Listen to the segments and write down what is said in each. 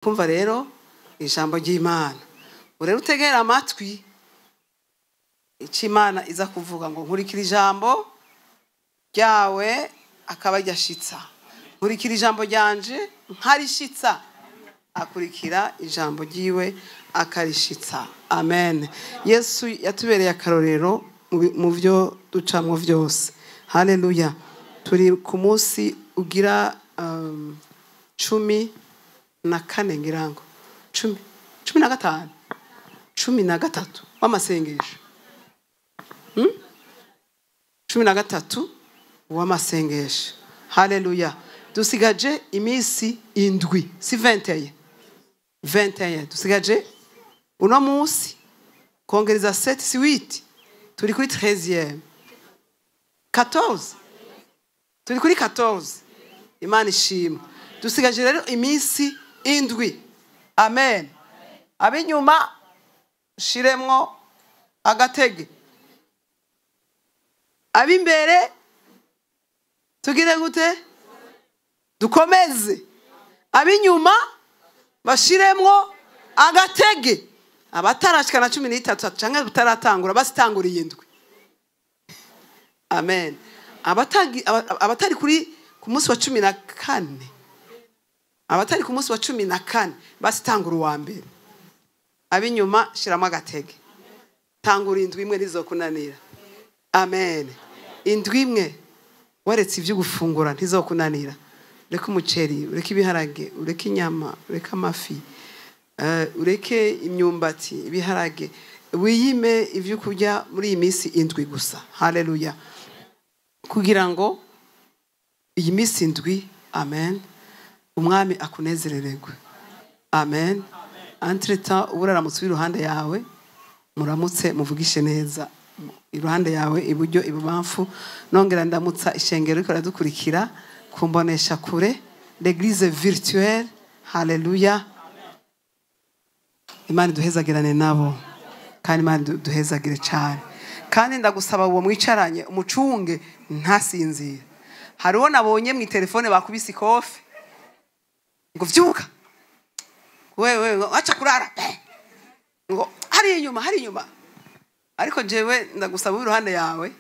kumva rero ijambo ry'Imana. Urero utegera amatwi Imana iza kuvuga ngo nkurikira ijambo ryawe akaba ryashitsa. Nkurikira ijambo ryanje nkarishitsa. Akurikira ijambo ryiwe akarishitsa. Amen. Yesu yatubereye akarorero mu byo ducamwo vyose. Haleluya. Turi ku munsi ugira 14 ngirango 15 13 w'amasengesho 13 w'amasengesho. Haleluya. Dusigaje imisi indwi si 21 dusigaje uno munsi kongereza 7 si 8 turi kuri 13e 14 turi kuri 14. Imana ishimwe. Dusigaje rero imisi indwi. Amen. Abinyuma shiremwo agatege. Abimbere tugire gute? Dukomeze. Abinyuma bashiremwo agatege. Abatarashikana 13 canke butaratangura basitanguriye indwi. Amen. Abatari kuri ku munsi wa 14. Abatari ku munsi wa 14 basitangura uwa mbere. Abinyuma shiramo agatege. Tangura indwi imwe nizokunanira. Amen. Indwi imwe waretse ivyo gufungura ntizokunanira. Ureke umuceri, ureke ibiharage, ureke inyama, ureke amafi, ureke imyumbati, ibiharage. Wiyime ivyo kurya muri iyi minsi indwi gusa. Haleluya. Kugira ngo iyi minsi indwi, amen, umwami akunezerererwe. Amen. Entretemps uraramutse iruhande yawe, muramutse muvugishe neza. Iruhande yawe iburyo ibubamfu, nongera ndamutsa ishengero riko radukurikira kumbonesha kure l'église virtuelle. Haleluya. Imana duhezagirane nabo kandi Imana duhezagire cyane. Kandi ndagusaba uwo mwicaranye umucunge ntasinzira. Hariho nabonye mu telefone bakubise ikofe ngo vyuka wewe acha kurara ngo hari inyuma ariko jewe ndagusaba iruhande yawe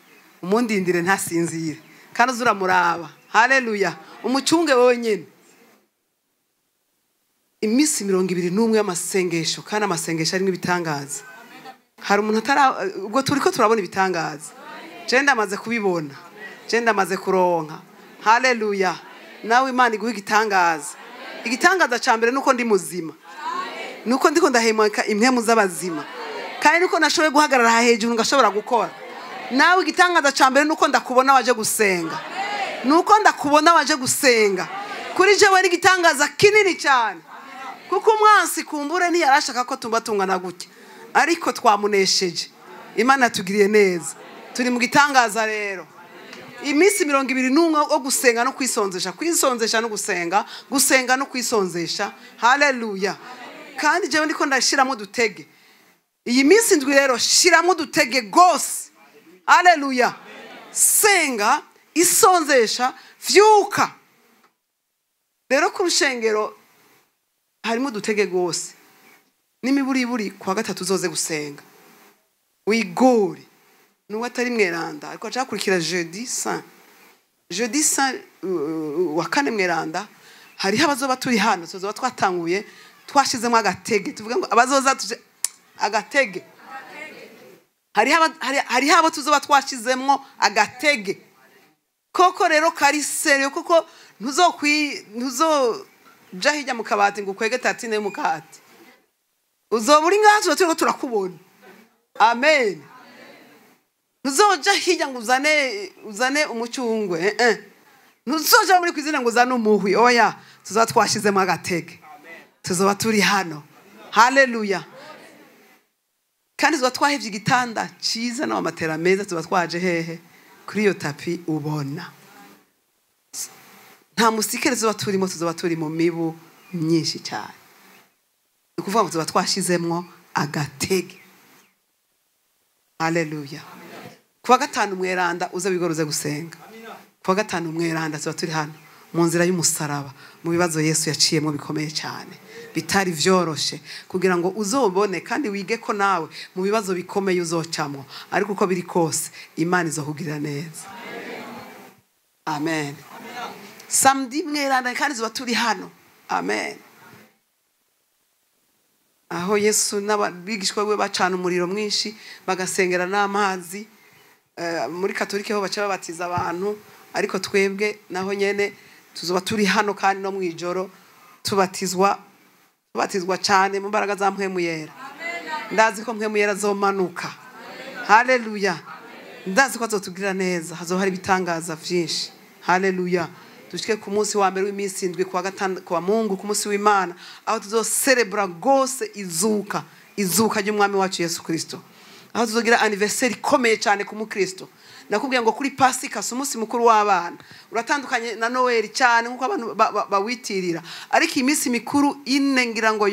umundindire ntasinzire kandi uzuramuraba. Haleluya. Umucunge wenyene imisi 21 y'amasengesho kandi amasengesho ari ibitangaza. Hari umuntu ubwo turiko turabona ibitangaza. Je ndamaze kubibona. Je ndamaze kuronka. Haleluya. Nawe Imana iguha igitangaza. Igitangaza cyambere nuko ndi muzima. Nuko ndiko ndahemeka impemu z'abazima. Kandi nuko nashoboye guhagarara hejuru ngashobora gukora. Nawe igitangaza cyambere nuko ndakubona waje gusenga. Nuko ndakubona waje gusenga. Kuri je wari igitangaza kinini cyane. Kuko umwansi kumbure ntiyarashaka ko tumba tungana gutya. Ariko twamunesheje. Imana tugiriye neza. Turi mu gitangaza rero. Imisi 21 wo gusenga no kwisonzesha. Kwisonzesha no gusenga. Gusenga no kwisonzesha. Haleluya. Kandi jewe ndiko ndashiramo dutege. Iyi minsi ndwi rero shiramo dutege gose. Haleluya. Senga, isonzesha, vyuka. Rero ku rushengero harimo dutege gose. Nimiburi kwa gatatu uzoze gusenga. Wigore. Nuko atari mweranda ariko acakurikira jeudi saint. Jeudi saint wa kane mweranda hari abazoba turi hano tuzoba twatanguye twashizemo agatege. Tuvuga ngo abazoza tuje agatege. Hari abo tuzoba twashizemo agatege. Koko rero kari serio kuko ntuzo jahijya mu kabati ngo kwege tatine mu kati. Uzoburi ngaho turiko turakubona. Amen. Ntuzoja hirya ngo uzane umucungwe. Ntuzoja muri kwizina ngo uzane umuhwi. Oya, tuzoba twashizemo agatege. Tuzoba turi hano. Haleluya. Kandi tuzoba twahevye igitanda ciza no amatera meza tuzoba twaje hehe kuri iyo tapi ubona. Nta musikere tuzoba turi mu mibu myinshi cyane. Ukuvuga ngo tuzoba twashizemwo agatege. Haleluya. Kuwa gatanu mweranda uza bigoroze gusenga. Kuwa gatanu mweranda tuba turi hano. mu nzira y'umusaraba, mu bibazo Yesu yaciyemo bikomeye cyane bitari vyoroshe, kugira ngo uzobone kandi wige ko nawe mu bibazo bikomeye uzocamo, ariko uko biri kose Imana izohugirira neza. Amen. Samedi mweranda kandi zuba turi hano. Amen. Aho Yesu n'abigishwa be bacana umuriro mwinshi bagasengera n'amazi, muri Katolike ho baca babatiza abantu, ariko twebwe naho nyene tuzoba turi hano kandi no mwijoro tubatizwa cyane mu mbaraga za mpwemu yera. Ndazi ko mpwemu yera zomanuka. Haleluya. Ndazi ko azotugirira neza, hazoba hari ibitangaza vyinshi. Haleluya. Dushike ku munsi wa mbere w'iminsi 7 kwa gatandatu kwa Mungu, ku munsi w'Imana, aho tuzocelebra gose izuka ry'umwami wacu Yesu Kristo, aho tuzogira anniversaire ikomeye cyane ku mukristo. Nakubwiye ngo kuri Pasika si umunsi mukuru w'abana, uratandukanye na Noel cyane nkuko abantu bawitirira, ariko iminsi mikuru ine ngira ngo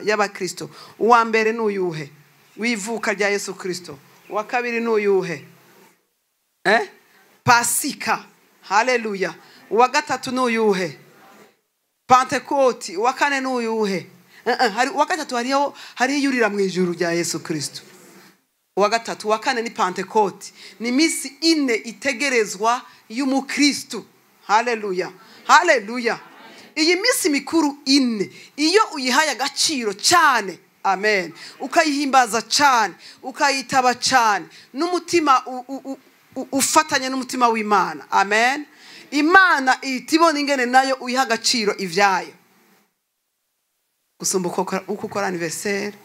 y'abakristo. Uwa mbere n'uyuhe wivuka rya Yesu Kristo, uwa kabiri n'uyuhe Pasika. Haleluya. Uwa gatatu n'uyuhe Pentecote. Uwa kane n'uyuhe uwa gatatu hari yurira mu ijuru rya Yesu Kristo. Uwa gatatu, uwa kane ni Pentecote. Ni misi ine itegerezwa y'umukristo. Haleluya. Haleluya. Iyi misi mikuru ine iyo uyihaye agaciro cyane, amen, ukayihimbaza cyane, ukayitaba cyane n'umutima ufatanye n'umutima w'Imana, amen, Imana itibona ingene nayo uyiha agaciro ivyayo. Gusumba uko ukora anniversaire,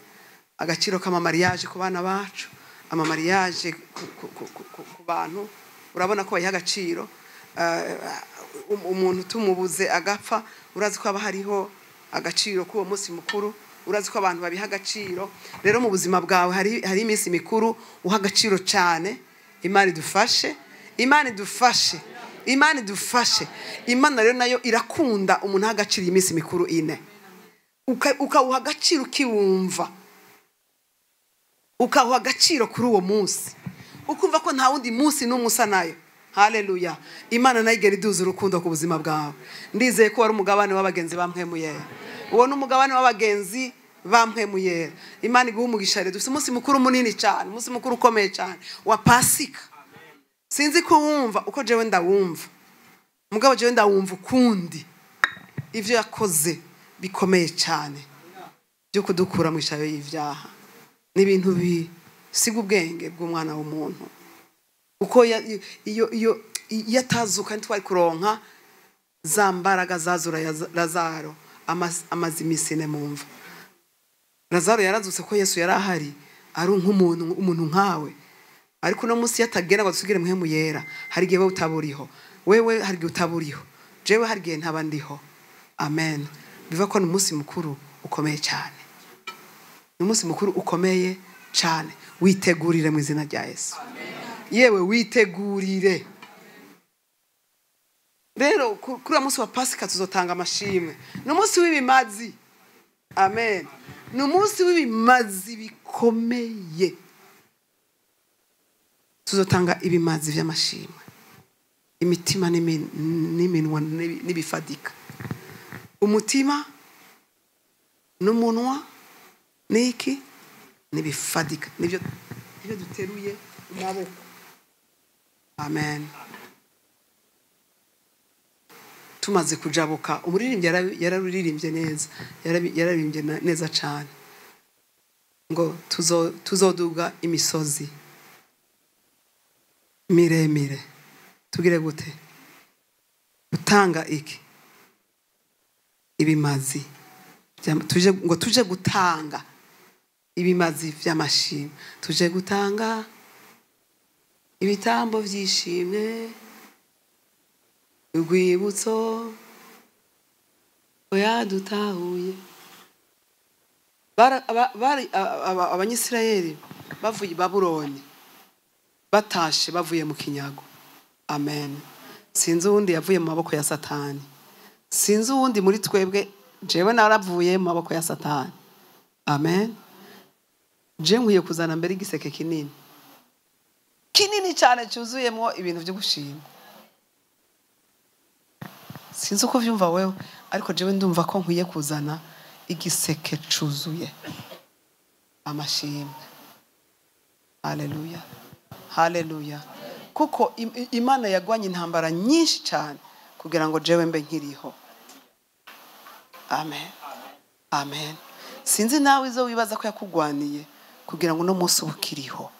agaciro kama mariage ku bana bacu, ama mariage ku bantu, urabona ko bayiha agaciro. Umuntu tumubuze agapfa, urazi ko aba hariho agaciro k'uwo munsi mukuru, urazi ko abantu babiha agaciro. Rero mu buzima bwawe hari iminsi mikuru uha agaciro cyane. Imana idufashe, Imana idufashe, Imana idufashe. Imana rero nayo irakunda umuntu agaciro iminsi mikuru ine, ukawuha agaciro kiwumva, ukawuha agaciro kuri uwo munsi, ukumva ko nta wundi munsi n'umusa nayo. Haleluya. Imana nayo igera iduza urukundo ku buzima bwawe. Ndizeye ko wari umugabane w'abagenzi ba mpwemu yera. Uwo n'umugabane w'abagenzi ba mpwemu yera. Imana iguha umugisha rero. Dufite umunsi mukuru munini cyane, umunsi mukuru ukomeye cyane wa Pasika. Sinzi ko wumva uko jewe ndawumva, mugabo jewe ndawumva ukundi. Ivyo yakoze bikomeye cyane byo kudukura mu ishayo y'ivyaha, n'ibintu bisiga ubwenge bw'umwana w'umuntu. Uko iyo yatazuka ntwari kuronka za mbaraga zazura ya Lazaro amazimisine mumva. Lazaro yarazutse ko Yesu yarahari ari umuntu nkawe, ariko no munsi yatagera ngo dusugire mpwemu yera. Hari gihe utaburiho, wewe hari gihe utaburiho, jewe hari gihe ntaba ndiho. Amen. Biva ko n'umunsi mukuru ukomeye cyane, n'umunsi mukuru ukomeye cyane. Witegurire mu izina rya Yesu. Yewe witegurire. Rero kuri umunsi wa Pasika tuzotanga amashimwe. N'umunsi w'ibimazi. Amen. N'umunsi w'ibimazi bikomeye. Tuzotanga ibimazi vy'amashimwe. Imitima n'iminwa n'ibifadika. Umutima n'umunwa n'iki n'ibifadika. Nivyo duteruye amaboko. Amen. Tumaze kujabuka, umuririmbyi yararirimbye neza, yararirimbye neza cyane ngo tuzoduga imisozi miremire. Tugire gute? Gutanga iki? Ibimazi. Tuje gutanga ibimazi vy'amashimwe. Tuje gutanga ibitambo vy'ishimwe, urwibutso oya dutahuye. Bari abanyisirayeli bavuye i Babuloni, batashe bavuye mu kinyago. Amen. Sinzi uwundi yavuye mu maboko ya Satani. Sinzi uwundi muri twebwe, jewe naravuye mu maboko ya Satani. Amen. Je nkwiye kuzana mbere igiseke kinini cyane cyuzuyemo ibintu byo gushima. sinzi uko vyumva wewe ariko jewe ndumva ko nkwiye kuzana igiseke cuzuye amashimwe. Haleluya, haleluya. Kuko Imana yagwanye intambara nyinshi cyane kugira ngo jewe mbe nkiriho. Amen, amen. Sinzi nawe izo wibaza ko yakugwaniye kugira ngo no munsi ubukiriho.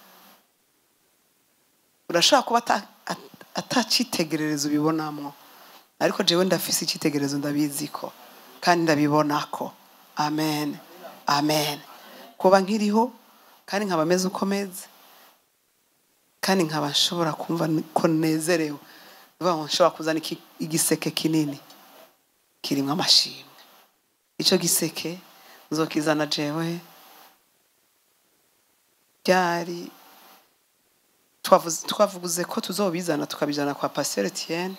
Urashaka kuba atacitegererezo ubibonamwo, ariko jewe ndafise icitegererezo ndabizi ko kandi ndabibona ko. Amen, amen. Kuba nkiriho kandi nkaba meze uko meze kandi nkaba nshobora kumva ko nezerewe, nshobora kuzana igiseke kinini kirimo amashimwe. Ico giseke nzokizana jewe byari twavuze ko tuzobizana tukabijana kwa Pasteur Etienne.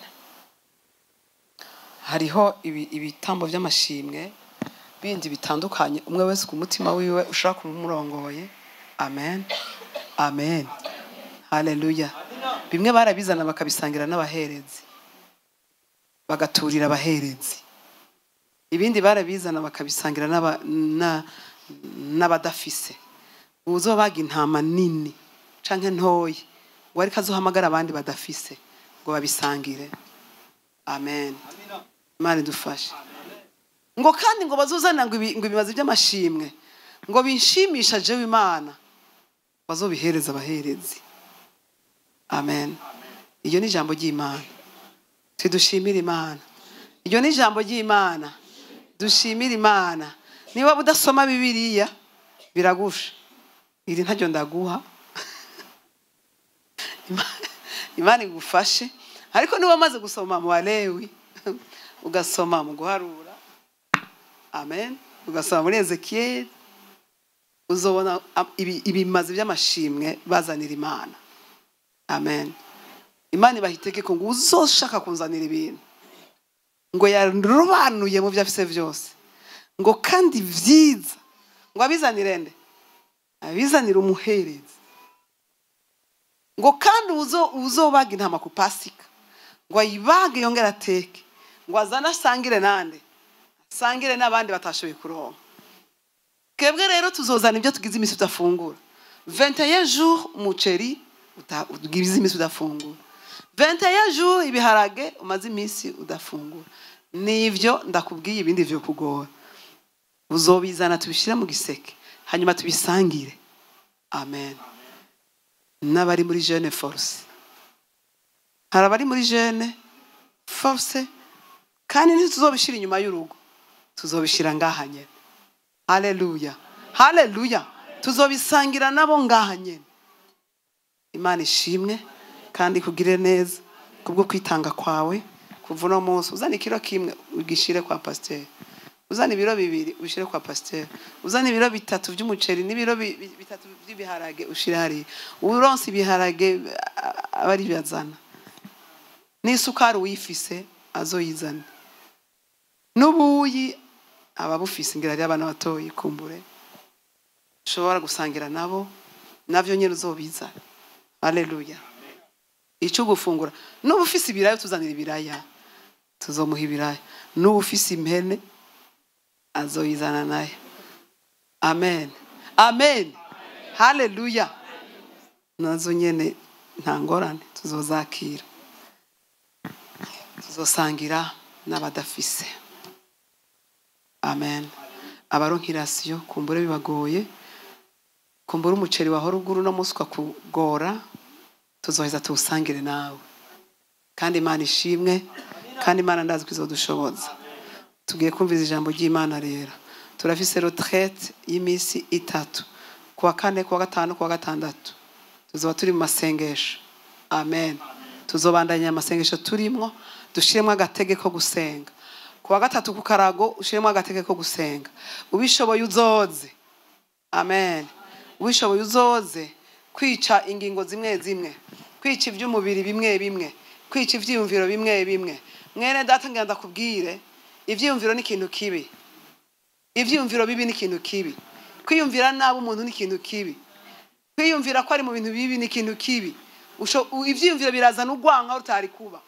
Hariho ibitambo by'amashimwe bindi bitandukanye, umwe wese ku mutima wiwe ushaka kumurongoye. Amen, amen, haleluya. Bimwe barabizana bakabisangira n'abaherezi, bagaturira abaherezi. Ibindi barabizana bakabisangira n'abadafise. Uzobaga intama nini canke ntoyi ngo ariko azohamagara abandi badafise ngo babisangire. Amen, Imana idufashe. Ngo kandi ngo bazuzana ngo ibibazo by'amashimwe ngo binshimisha jewe Imana bazobihereza abaherezi. Amen. Iyo ni ijambo ry'Imana. Tudushimira Imana. Iyo ni ijambo ry'Imana. Dushimira Imana. Niba budasoma Bibiliya biragusha. Iri ntajyo ndaguha. Imana igufashe. Ariko niba maze gusoma mu Balewi ugasoma mu guharura. Amen. Ugasoma muri Ezekiel uzobona ibimazi by'amashimwe bazanira Imana. Amen. Imana ibahitegeko ngo uzoshaka kunzanira ibintu ngo yarubanuye mu byafise byose ngo kandi vyiza ngo abizanire nde? Abizanira umuherezi. Ngo kandi uzobaga intama ku Pasika ngo ayibage yongera ateke ngo azana sangire nande? Sangire n'abandi batashoboye kuronka. Kebwe rero tuzozana ibyo tugize imisi udafungura. 21 jours umuceri ugize imisi udafungura. 21 jours ibiharage umaze imisi udafungura. Nivyo ndakubwiye, ibindi byo kugora. Uzobizana tubishira mu giseke hanyuma tubisangire. Amen. N'abari muri jeune force. Harabari muri jeune force kandi ntituzobishira inyuma y'urugo. Tuzobishira ngahanye. Haleluya, haleluya. Tuzobisangira nabo ngahanye. Imana ishimwe kandi kugire neza kubwo kwitanga kwawe. Kuva no munsi uzana ikiro kimwe ugishire kwa Pasteur. Uzana ibiro bibiri ushire kwa Pasteur. Uzana ibiro bitatu by'umuceri n'ibiro bitatu by'ibiharage ushire hari. Uronse ibiharage abari byazana. N'isukari uyifise azoyizana. Nubuyi ababufise ngira ari abana batoyi kumbure. Ushobora gusangira nabo navyo nyene uzobiza. Haleluya. Ico gufungura. Nubu ufise ibiraya tuzanira ibiraya. Tuzomuha ibiraya. Nubu ufise impene azoyizana naye. Amen. Amen. Haleluya. Nazo nyene nta ngorane tuzozakira. Tuzosangira n'abadafise. Amen. Abaronkirasiyo kumbure bibagoye. Kumbura umuceri wa horuguru no muswa kugora. Tuzoheza tuwusangire nawe. Kandi Imana ishimwe kandi Imana ndazi ko izodushoboza. Tugiye kumviza ijambo ry'Imana rero. Turafise retraite y'imisi 3. Kuwa 4, kuwa 5, kuwa 6. Tuzoba turi mu masengesho. Amen. Tuzobandanya amasengesho turimwo dushiremwe agategeko gusenga. Kuwa 3 ku Karago ushiremwe agategeko gusenga. Ubishoboye uzoze. Amen. Ubishoboye uzoze kwica ingingo zimwe zimwe. Kwica ivy'umubiri bimwe bimwe. Kwica ivyiyumviro bimwe bimwe. Mwene data ngenda kubwire ivyiyumviro ni ikintu kibi. Ivyiyumviro bibi ni ikintu kibi. Kwiyumvira nabo umuntu ni ikintu kibi. Kwiyumvira ko ari mu bintu bibi ni ikintu kibi. Ivyiyumviro birazana ugwanka rutari kuba.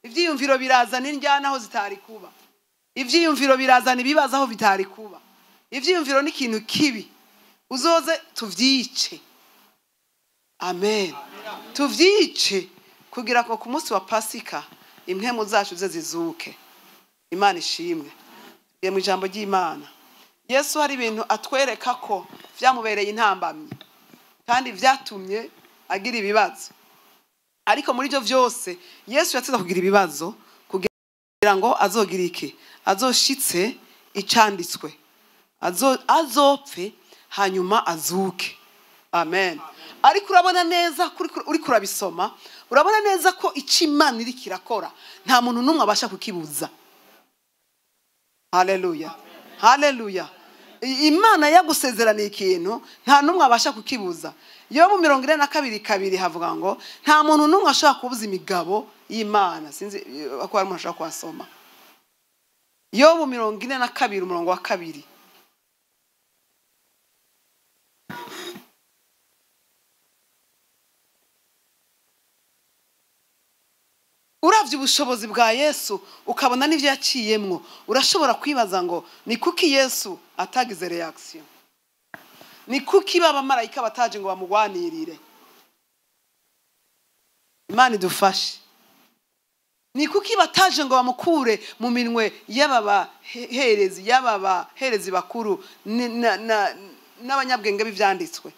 ibyiyumviro birazana indyana aho zitari kuba, ibyiyumviro birazana ibibazo aho bitari kuba. Ibyiyumviro ni ikintu kibi, uzoze tuvyice. Amen. Tuvyice kugira ko ku munsi wa Pasika impemu zacu ze zizuke. Imana ishimwe. Ye mu ijambo ry'Imana Yesu hari ibintu atwereka ko vyamubereye intambamyi kandi vyatumye agira ibibazo, ariko muri byo vyose Yesu yatsinda kugira ibibazo kugira ngo azogira iki, azoshitse icanditswe, azopfe hanyuma azuke. Amen. Ariko urabona neza uri kurabisoma, urabona neza ko Imana iri kirakora nta muntu numwe abasha kukibuza. Haleluya, haleluya. Imana yagusezeraniye ikintu nta numwe abasha kukibuza. Yobu 42:2 havuga ngo nta muntu numwe ashaka kubuza imigabo y'Imana. Sinzi ko ari umuntu ashaka kwasoma Yobu 42:2. Uravye ubushobozi bwa Yesu ukabona n'ivyo yaciyemwo, urashobora kwibaza ngo ni kuki Yesu atagize reaction? Ni kuki baba marayika bataje ngo bamugwanirire? Imana idufashe. Ni kuki bataje ngo bamukure mu minwe y'abaherezi bakuru n'abanyabwenge b'ivyanditswe?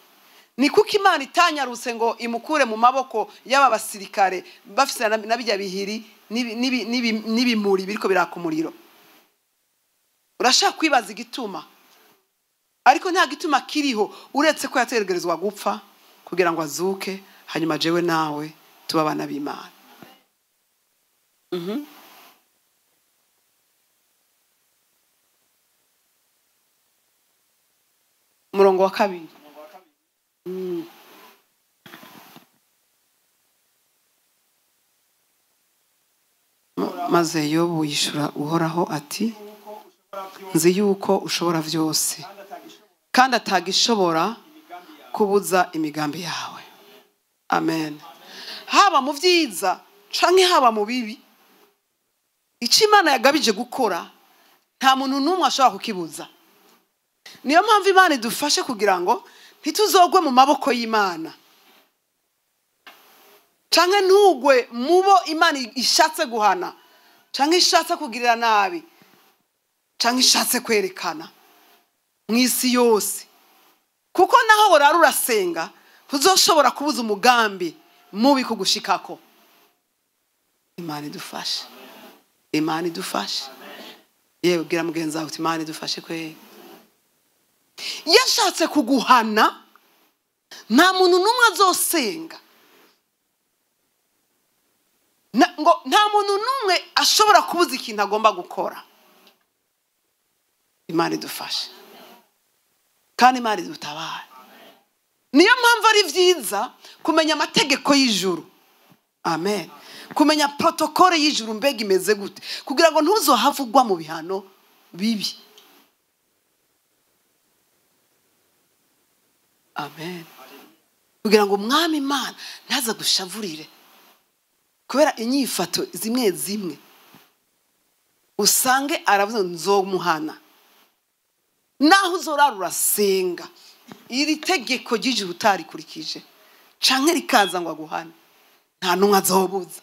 Ni kuki Imana itanyarutse ngo imukure mu maboko y'aba basirikare bafise nabijya bihiri n'ibimuri biriko birakumuriro? Urashaka kwibaza igituma, ariko nta gituma kiriho uretse ko yategerezwa gupfa kugira ngo azuke hanyuma jewe nawe tuba abana b'Imana. Umurongo wa 2. Maze Yobu yishura Uhoraho ati nzi yuko ushobora vyose kandi atagishobora kubuza imigambi yawe. Amen. Haba mu vyiza canke haba mu bibi, ico Imana yagabije gukora nta muntu numwe ashobora kukibuza. Niyo mpamvu Imana idufashe kugira ngo ntituzogwe mu maboko y'Imana, canke ntugwe mubo Imana ishatse guhana, canke ishatse kugirira nabi, canke ishatse kwerekana mw'isi yose. Kuko naho borara urasenga tuzoshobora kubuza umugambi mubi kugushikako. Imana idufashe. Imana idufashe. Yewe gira mugenza uti Imana idufashe kwe. Yashatse kuguhana nta muntu numwe azosenga. Nta muntu numwe ashobora kubuza ikintu agomba gukora. Imana idufashe kandi Imana idutabara. Niyo mpamvu ari vyiza kumenya amategeko y'ijuru. Amen. Kumenya protokole y'ijuru mbega imeze gute kugira ngo ntuzohavugwa mu bihano bibi. Amen. Kugira ngo Umwami Imana ntaza gushavurire kubera inyifato zimwe zimwe usange aravuze nzomuhana. Naho uzorara urasenga iri tegeko ry'ijuru utarikurikije canke rikaza ngo aguhane, nta numwe azobuza.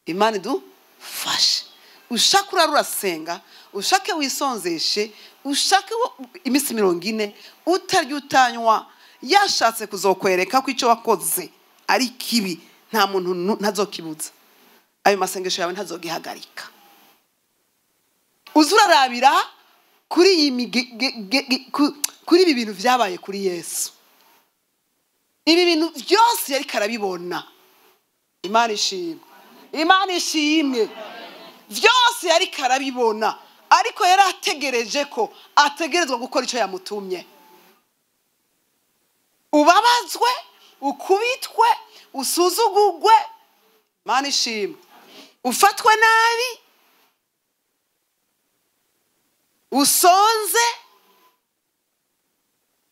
Imana idufashe. Ushaka urara urasenga, ushake wisonzeshe, ushake imisi 40 utarya utanywa, yashatse kuzokwereka ko ico wakoze ari kibi, nta muntu ntazokibuza. Ayo masengesho yawe ntazogihagarika. Uzurarabira kuri ibi bintu vyabaye kuri Yesu. Ibi bintu byose yari karabibona. Imana ishimwe. Imana ishimwe. Vyose yari karabibona, ariko yari ategereje ko ategerezwa gukora ico yamutumye. Ubabazwe, ukubitwe, usuzugugwe, Imana ishimwe, ufatwe nabi, usonze,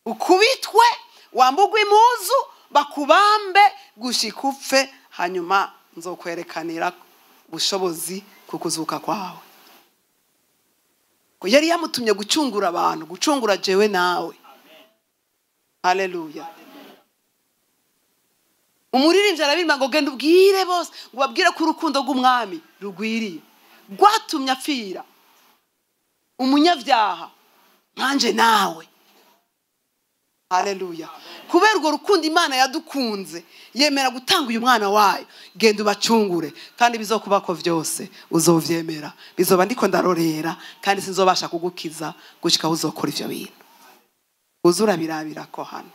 ukubitwe, wambugwe impuzu, bakubambe gushika upfe, hanyuma nzokwerekanira ubushobozi ku kuzuka kwawe. Ko yari yamutumye gucungura abantu, gucungura jewe nawe. Haleluya. Umuririmbyi arabimba ngo genda ubwire bose, ngo babwire ko urukundo rw'umwami rugwiriye, rwatumye apfira umunyabyaha nkanje nawe. Haleluya. Kubera urwo rukundo Imana yadukunze, yemera gutanga uyu mwana wayo. Genda ubacungure, kandi bizokubako vyose uzovyemera. Bizoba ndiko ndarorera, kandi sinzobasha kugukiza gushika uzokora ivyo bintu. Uzura birabira ko hano.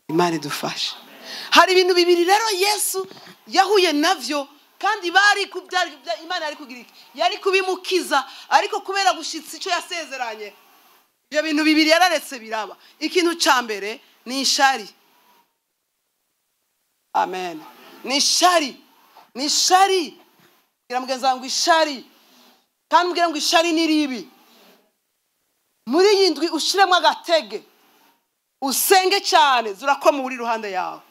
Imana idufashe. Hari ibintu bibiri rero Yesu yahuye navyo, kandi bari kubyari Imana yari kugira iki? Yari kubimukiza, ariko kubera gushitsa ico yasezeranye, ibyo bintu bibiri yararetse biraba. Ikintu ca mbere ni ishari. Amen. Ni ishari. Ni ishari. Gira mugenzi wangu ishari. Kandi mugira ngo ishari ni ribi. Muri yindwi ushiremo agatege. Usenge cyane, zurakoma uri ruhande yawe.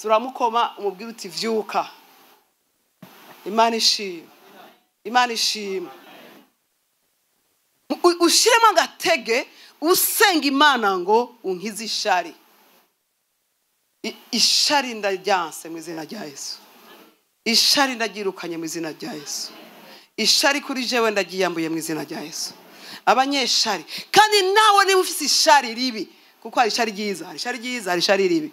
Zuramukoma umubwira uti vyuka. Imana ishimwe. Imana ishimwe. Ushiremo agatege, usenga Imana ngo unkize ishari. Ishari ndajyanse mu izina rya Yesu. Ishari ndagirukanye mu izina rya Yesu. Ishari kuri jewe ndagiyambuye mu izina rya Yesu. Abanyeshari, kandi nawe niba ufite ishari ribi, kuko hari ishari ryiza, hari ishari ryiza, hari ishari ribi.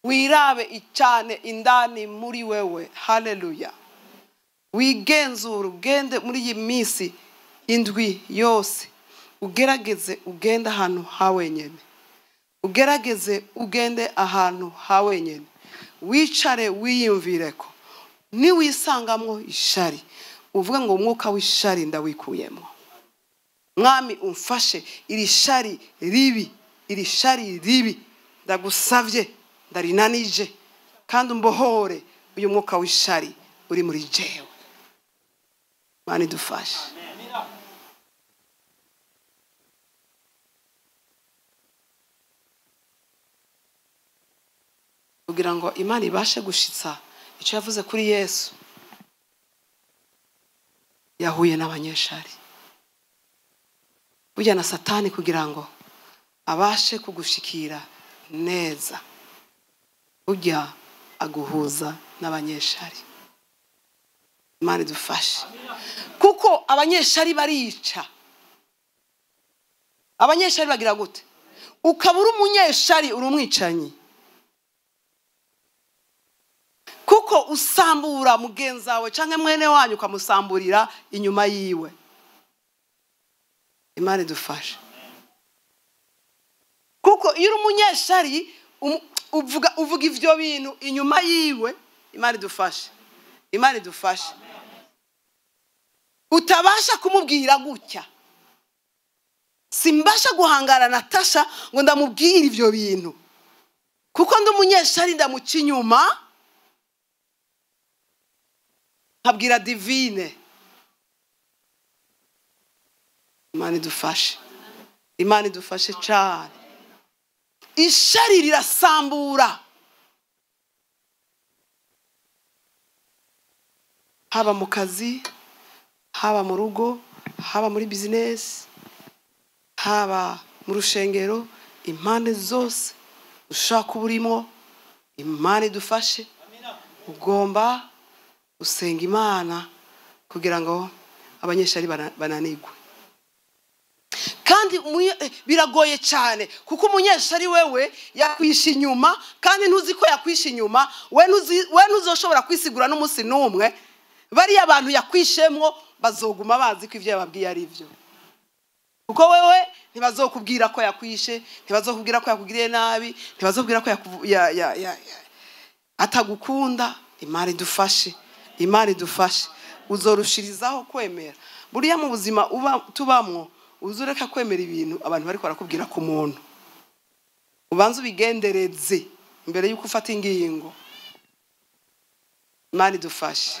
Wirabe icane indani muri wewe. Haleluya. Wigenzura, ugende muri iyi minsi indwi yose, ugerageze ugende ahantu hawenyene. Ugerageze ugende ahantu hawenyene. Wicare wiyumvireko. Ni wisangamwo ishari, uvuga ngo umwuka w'ishari ndawikuyemo. Mwami umfashe iri shari ribi, iri shari ribi ndagusavye, ndarinanije, kandi umbohore uyu mwuka w'ishari uri muri jewe. Mani dufashe. Kugira ngo Imana ibashe gushitsa icyo yavuze kuri Yesu, yahuye n'abanyeshari. Burya na Satani kugira ngo abashe kugushikira neza, burya aguhuza n'abanyeshari. Imana idufashe. Kuko abanyeshari barica. Abanyeshari bagira gute? Ukabura umunyeshari uri umwicanyi. Kuko usambura mugenzi wawe canke mwene wanyu ukamusamburira inyuma yiwe. Imana idufashe. Kuko iyo uri umunyeshari uvuga ivyo bintu inyuma yiwe. Imana idufashe. Imana idufashe. Utabasha kumubwira gutya. Simbasha guhangara Natasha ngo ndamubwira ivyo bintu, kuko ndi umunyeshari ndamuca inyuma. Nkabwira Divine. Imana idufashe. Imana idufashe cyane. Ishari rirasambura. Haba mu kazi, haba mu rugo, haba muri business, haba mu rushengero, impande zose ushaka uburimo. Imana idufashe. Ugomba usenga Imana kugira ngo abanyeshari bananigwe. Kandi biragoye cyane, kuko umunyeshari wewe yakwisha inyuma, kandi ntuzi ko yakwisha inyuma. We ntuzoshobora kwisigura n'umunsi n'umwe. Bari abantu yakwishemwo bazoguma bazi ko ivyo yababwiye ari byo. Kuko wewe ntibazokubwira ko yakwishe, ntibazokubwira ko yakugiriye nabi, ntibazokubwira ko atagukunda. Imana idufashe. Imana idufashe. Uzorushirizaho kwemera. Buriya mu buzima tubamwo, uzureka kwemera ibintu abantu bari barakubwira ku muntu. Ubanza ubigendereze imbere yuko ufata ingingo. Imana idufashe.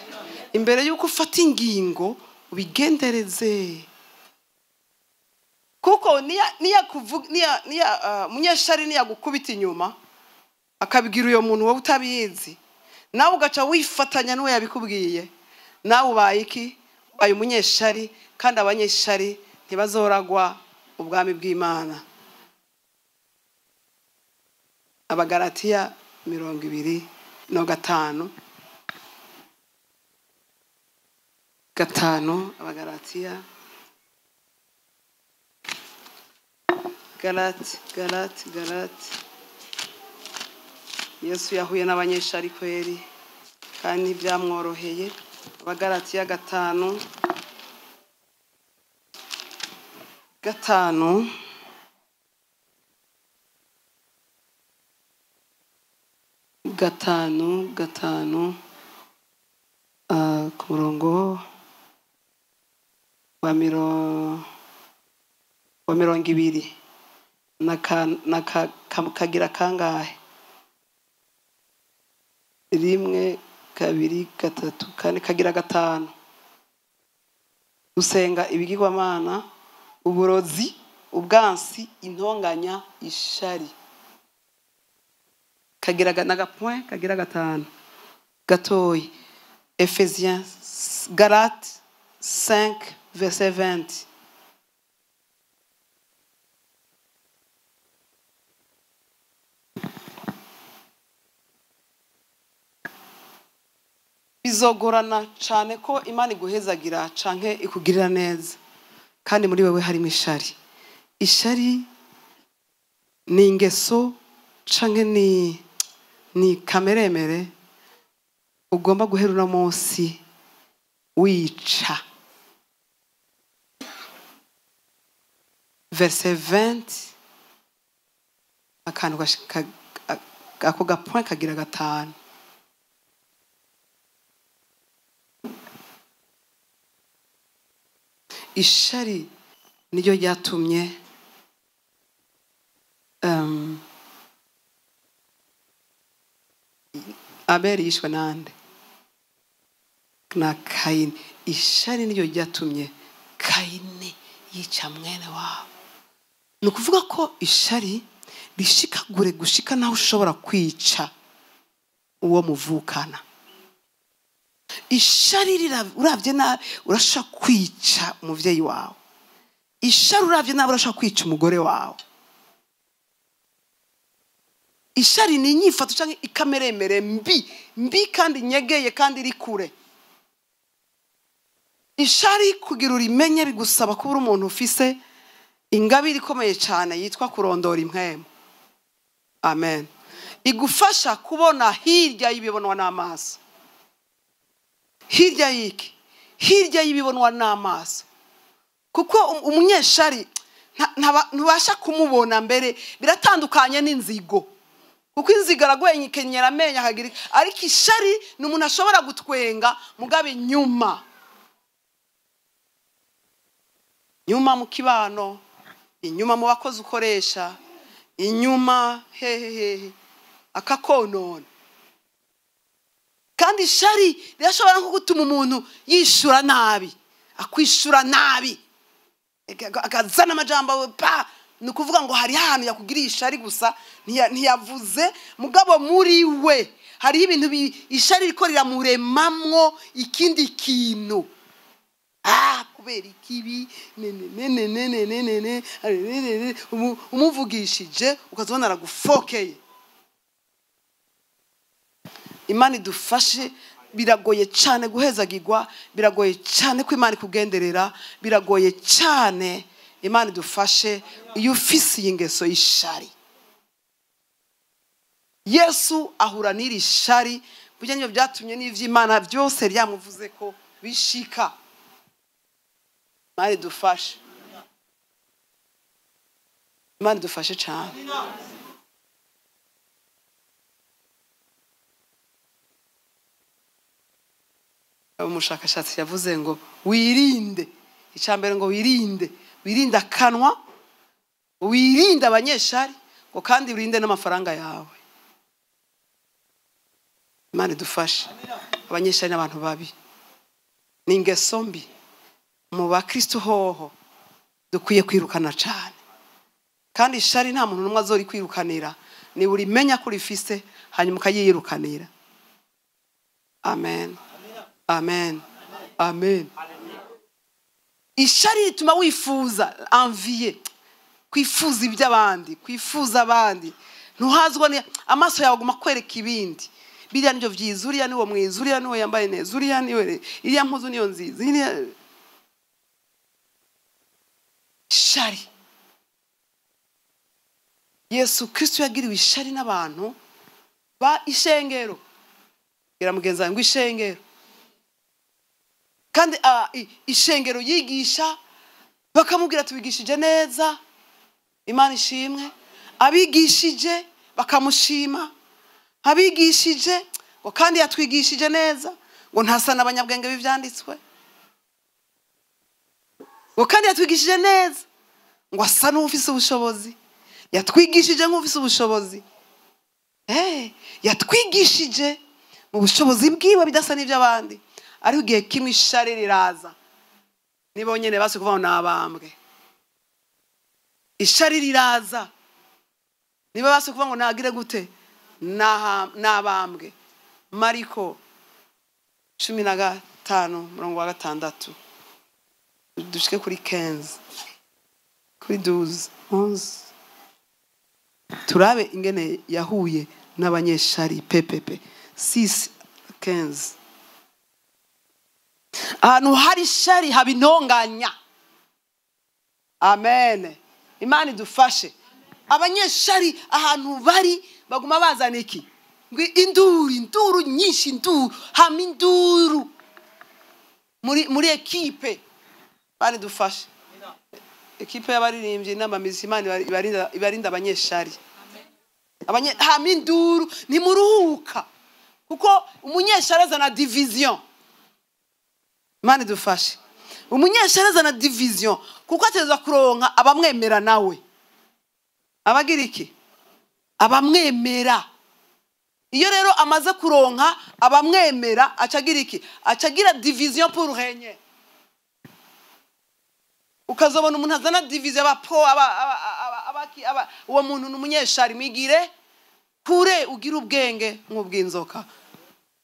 Imbere yuko ufata ingingo ubigendereze. Kuko munyeshari niya gukubita inyuma, akabigira uyo muntu wowe utabizi, nawe ugaca wifatanya n'uwo yabikubwiye, nawe ubaye iki? Ubaye umunyeshari, kandi abanyeshari ntibazoragwa ubwami bw'Imana. Abagalatiya 2:5 Abagalatiya Galati. Yesu yahuye n'abanyeshari kweri kandi byamworoheye. Abagalatiya 5 ku murongo wa 20 kagira kangahe? 1 2 3 4 kagira 5. Gusenga ibigirwamana, uburozi, ubwansi, intonganya, ishari. Kagira point kagira 5 gatoyi. Galates 5:20. Bizogorana cyane ko Imana iguhezagira canke ikugirira neza, kandi muri wewe harimo ishari. Ishari ni ingeso canke ni kameremere ugomba guhera uno munsi wica. Verset 20 akantu ako gapoint kagira 5. Ishari niryo ryatumye Abeli yishwe nande? Na Kayini. Ishari niryo ryatumye Kayini yica mwene wabo. Ni ukuvuga ko ishari rishikagure gushika naho ushobora kwica uwo muvukana. Ishari uravye nabi urashaka kwica umuvyeyi wawe. Ishari uravye nabi urashaka kwica umugore wawe. Ishari ni inyifato canke ikameremere mbi kandi nyegeye kandi iri kure. Ishari kugira urimenye bigusaba kuba uri umuntu ufise ingabire ikomeye cyane yitwa kurondora impwemu. Amen. Igufasha kubona hirya y'ibibonwa n'amaso. Hirya y'iki? Hirya y'ibibonwa n'amaso. Kuko umunyeshari ntubasha kumubona mbere, biratandukanye n'inzigo. Kuko inzigo aragwenyikenyera amenya akagira, ariko ishari ni umuntu ashobora gutwenga mugabe nyuma mu kibano, inyuma mu bakozi ukoresha, inyuma akakonona. Kandi ishari rirashobora nko gutuma umuntu yishura nabi, akwishura nabi, akazana amajambo pa. Ni ukuvuga ngo hari ahantu yakugiriye ishari gusa ntiyavuze, mugabo muri we hari ibintu ishari riko riramuremamwo ikindi kintu. Kubera ikibi umuvugishije ukazibona aragufokeye. Imana idufashe. Biragoye cyane guhezagirwa, biragoye cyane ko Imana ikugenderera, biragoye cyane. Imana idufashe iyo ufise iyi ngeso y'ishari. Yesu ahura n'iri shari, burya nibyo byatumye n'ivy'Imana byose ryamuvuze ko bishika. Imana idufashe. Imana idufashe cyane. Umushakashatsi yavuze ngo wirinde. Icambere ngo wirinde akanwa, wirinde abanyeshari, ngo kandi wirinde n'amafaranga yawe. Imana idufashe. Abanyeshari n'abantu babi, ni ingeso mbi. Mu bakristo hoho dukwiye kwirukana cyane, kandi ishari nta muntu n'umwe azori kwirukanira. Ni buri menya ko rifise hanyuma ukayirukanira. amen amen amen. Ishari rituma wifuza envier, kwifuza iby'abandi, kwifuza abandi, ntuhazwa ni amaso yawe aguma kwereka ibindi. Biriya nivyo vyiza, uriya niwo mwiza, uriya niwo yambaye neza, uriya niwe, iriya mpuzu niyo nziza. Ishari. Yesu Kristo yagiriwe ishari n'abantu ba ishengero. Gira mugenzi wangu ishengero. Kandi ishengero yigisha bakamubwira tubigishije neza, Imana ishimwe. Abigishije bakamushima, abigishije ngo kandi yatwigishije neza, ngo ntasa n'abanyabwenge b'ivyanditswe, ngo kandi yatwigishije neza, ngo asa n'ufise ubushobozi, yatwigishije nk'ufise ubushobozi. Yatwigishije mu bushobozi bwiwe bidasa n'ivy'abandi. Ariko igihe kimwe ishari riraza, nibo nyene basi kuvuga ngo nabambwe. Ishari riraza, nibo basi kuvuga ngo nagire gute, nabambwe. Mariko 15:6 dushike kuri 15 kuri 12 turabe ingene yahuye n'abanyeshari pepepe. 6:15 ahantu hari ishari haba intonganya. Amen. Imana idufashe. Abanyeshari ahantu bari baguma bazana iki? Induru nyinshi, induru hama induru muri ekipe. Bari dufashe ekipe y'abaririmbyi n'amamizi. Imana ibarinda abanyeshari. Hama induru ntimuruhuka, kuko umunyeshari azana division. Imana idufashe. Umunyeshari azana division kuko ateza kuronka abamwemera nawe. Abagira iki? Abamwemera. Iyo rero amaze kuronka abamwemera acagira iki? Acagira division pour régner. Ukazobona umuntu azana division uwo muntu n'umunyeshari. Mwigire kure, ugira ubwenge nk'ubw'inzoka,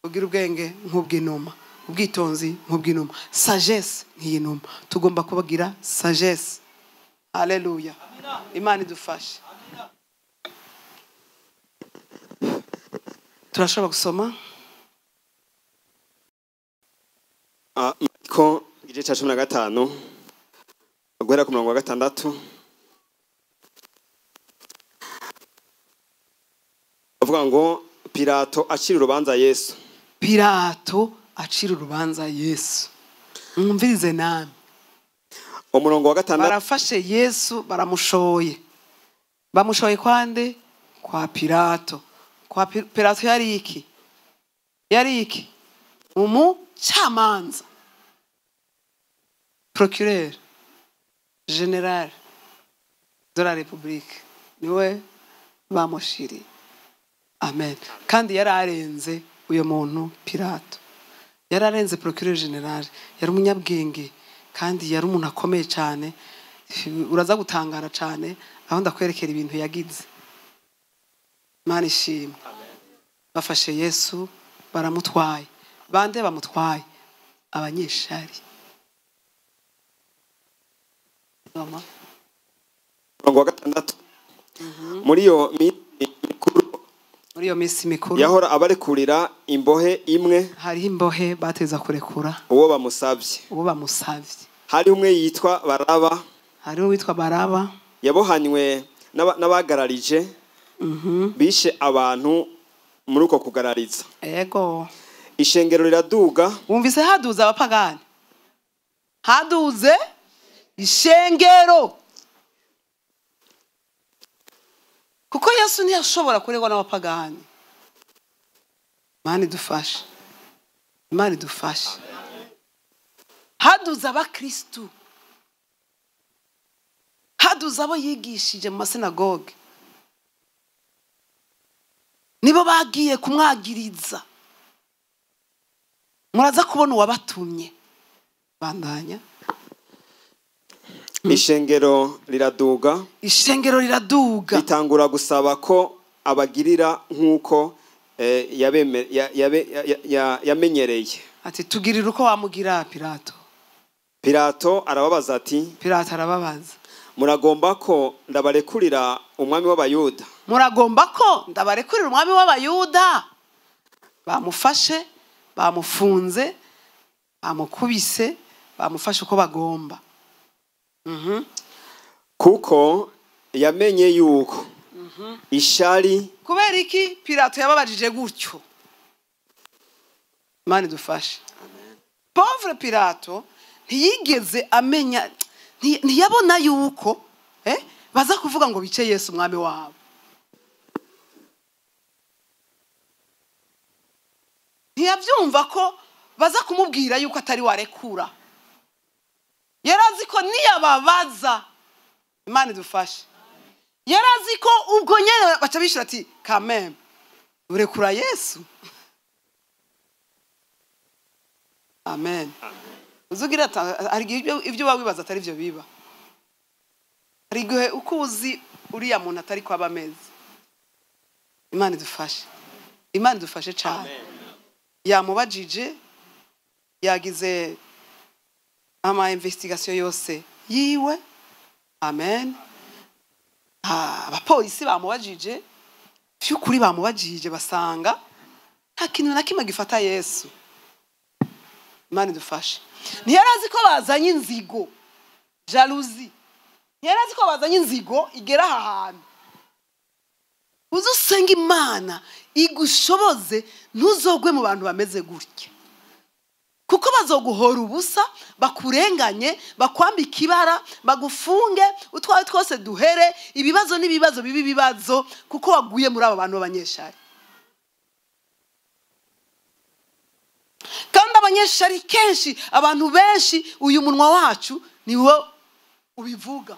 ugira ubwenge nk'ubw'inuma, ubwitonzi nk'ubw'inuma, sagesse nk'iyinuma. Tugomba kubagira sagesse. Haleluya. Imana idufashe. Turashobora gusoma Mariko igice cya 15 guhera ku murongo wa 6. Avuga ngo Pilato acira urubanza Yesu. Pilato acira urubanza Yesu. Mwumvirize nami. Umurongo wa 6. Barafashe Yesu baramushoye. Bamushoye kwande? Kwa Pilato. Kwa Pilato yari iki? Yari iki? Umucamanza, procureur général de la République. Niwe bamushiri. Amen. Kandi yararenze uyo muntu Pilato. Yararenze procureur général. Yari umunyabwenge kandi yari umuntu akomeye cyane. Uraza gutangara cyane aho ndakwerekera ibintu yagize. Imana ishimwe. Bafashe Yesu baramutwaye. Bande bamutwaye? Abanyeshari. Mama. Umurongo wa 6. Muri iyo minsi mikuru yahora abarekurira imbohe imwe. Hari imbohe bateza kurekura uwo bamusavye. Hari umwe yitwa Baraba. Hari witwa Baraba. Yabohanywe n'abagararije. Bishe abantu muri uko kugarariza. Ego. Ishengero riraduga. Wumvise haduze abapagani? Haduze ishengero. Kuko Yesu ntiyashobora kuregwa n'abapagani. Imana idufashe. Imana idufashe. Haduze abakristu. Haduze abo yigishije mu masinagoge. Nibo bagiye kumwagiriza. Muraza kubona uwabatumye. Bandanya. Ishengero riraduga. Ishengero riraduga. Bitangura gusaba ko abagirira nk'uko yamenyereye. ati tugirira uko wamugira Pilato. Pilato arababaza ati, Pilato arababaza, muragomba ko ndabarekurira umwami w'abayuda? muragomba ko ndabarekurira umwami w'abayuda? Bamufashe, bamufunze, bamukubise, bamufashe uko bagomba. Kuko yamenye yuko ishari. Kubera iki Pilato yababajije gutyo? Imana idufashe. Pauvre Pilato ntiyigeze amenya, ntiyabona yuko baza kuvuga ngo bice Yesu umwami wabo. Ntiyabyumva ko baza kumubwira yuko atari warekura. Yarazi ko niyababaza, Imana idufashe, yarazi ko ubwo nyene baca bishura ati quand urekura Yesu. Amen. Uzugira hari ibyo bawibaza atari byo biba. Hari gihe ukuzi uriya muntu atari ko abameze. Imana idufashe. Imana idufashe cyane. Yamubajije, yagize ama investigation yose yiwe. Amen. Abapolisi bamubajije, by'ukuri bamubajije basanga nta kintu na kimwe gifata Yesu. Imana idufashe. Ntiyarazi ko bazanye inzigo, jalousie. Ntiyarazi ko bazanye inzigo igera ahantu. Uzusenga Imana igushoboze ntuzogwe mu bantu bameze gutya. Kuko bazoguhora ubusa, bakurenganye, bakwambika ibara, bagufunge, utwawe twose duhere, ibibazo n'ibibazo bibi bibazo kuko waguye muri abo bantu b'abanyeshari. Kandi abanyeshari kenshi, abantu benshi, uyu munwa wacu niwe ubivuga.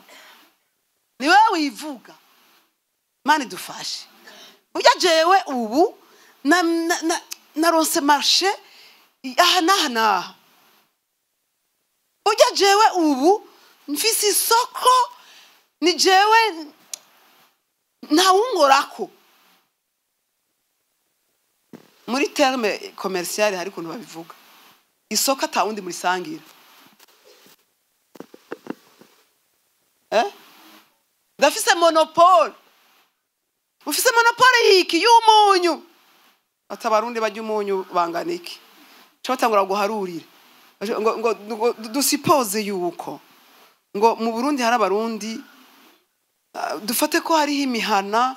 Niwe wivuga. Imana idufashe. Ujya jewe ubu naronse marché aha. Ujya jewe ubu mfise isoko, ni jewe ntawungorako. Muri terme commercial hari kuntu babivuga. Isoko atawundi muri sangira. Ndafise monopole. Ufise monopole yiki y'umunyu. Atabarundi bajya umunyu bangana iki? Cyotangura guharurira. Ngo dusipoze yuko ngo mu Burundi hari abarundi dufate ko hari imihana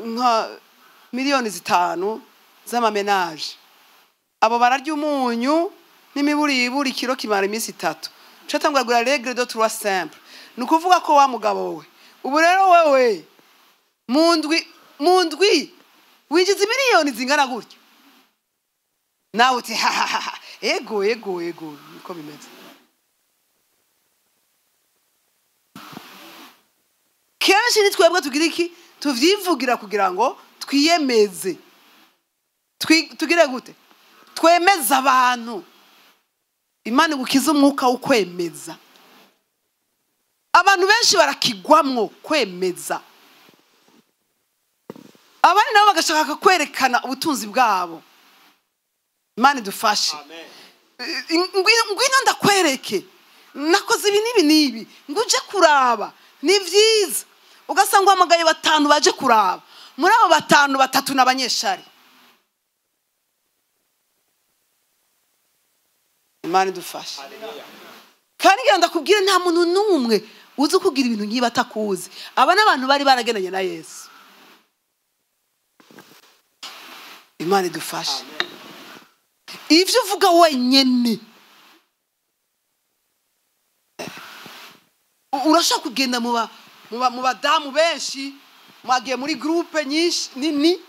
nka miliyoni 5 z'amamenage. Abo bararya umunyu n'imiburiburi kilo kimara iminsi 3. Cyotangura gura règle de 3 simple. Nukuvuga ko wa mugabo we. Ubu rero wewe mundwi winjiza miliyoni zingana gutyo. Nawe uti ego niko bimeze. Kenshi ni twebwe tugira iki? Tuvyivugira kugira ngo twiyemeze. Tugire gute? Twemeza abantu. Imana gukiza umwuka wo kwemeza. Abantu benshi barakigwamwo kwemeza. Abandi nabo bagashaka kwerekana ubutunzi bwabo. Imana idufashe. Ngwino ndakwereke. Nakoze ibi nibi. Nguje kuraba. Ni vyiza. Ugasanga amagaye 5 baje kuraba. Muri abo 5 3 n'abanyeshari. Imana idufashe. Kandi ngenda kubwira nta muntu numwe uzi kugira ibintu nkiba atakuzi. Aba n'abantu bari baragenanye na Yesu. Imana idufashe. Ivyo uvuga wenyene. Urashaka kugenda mu badamu benshi, mwagiye muri groupe nyinshi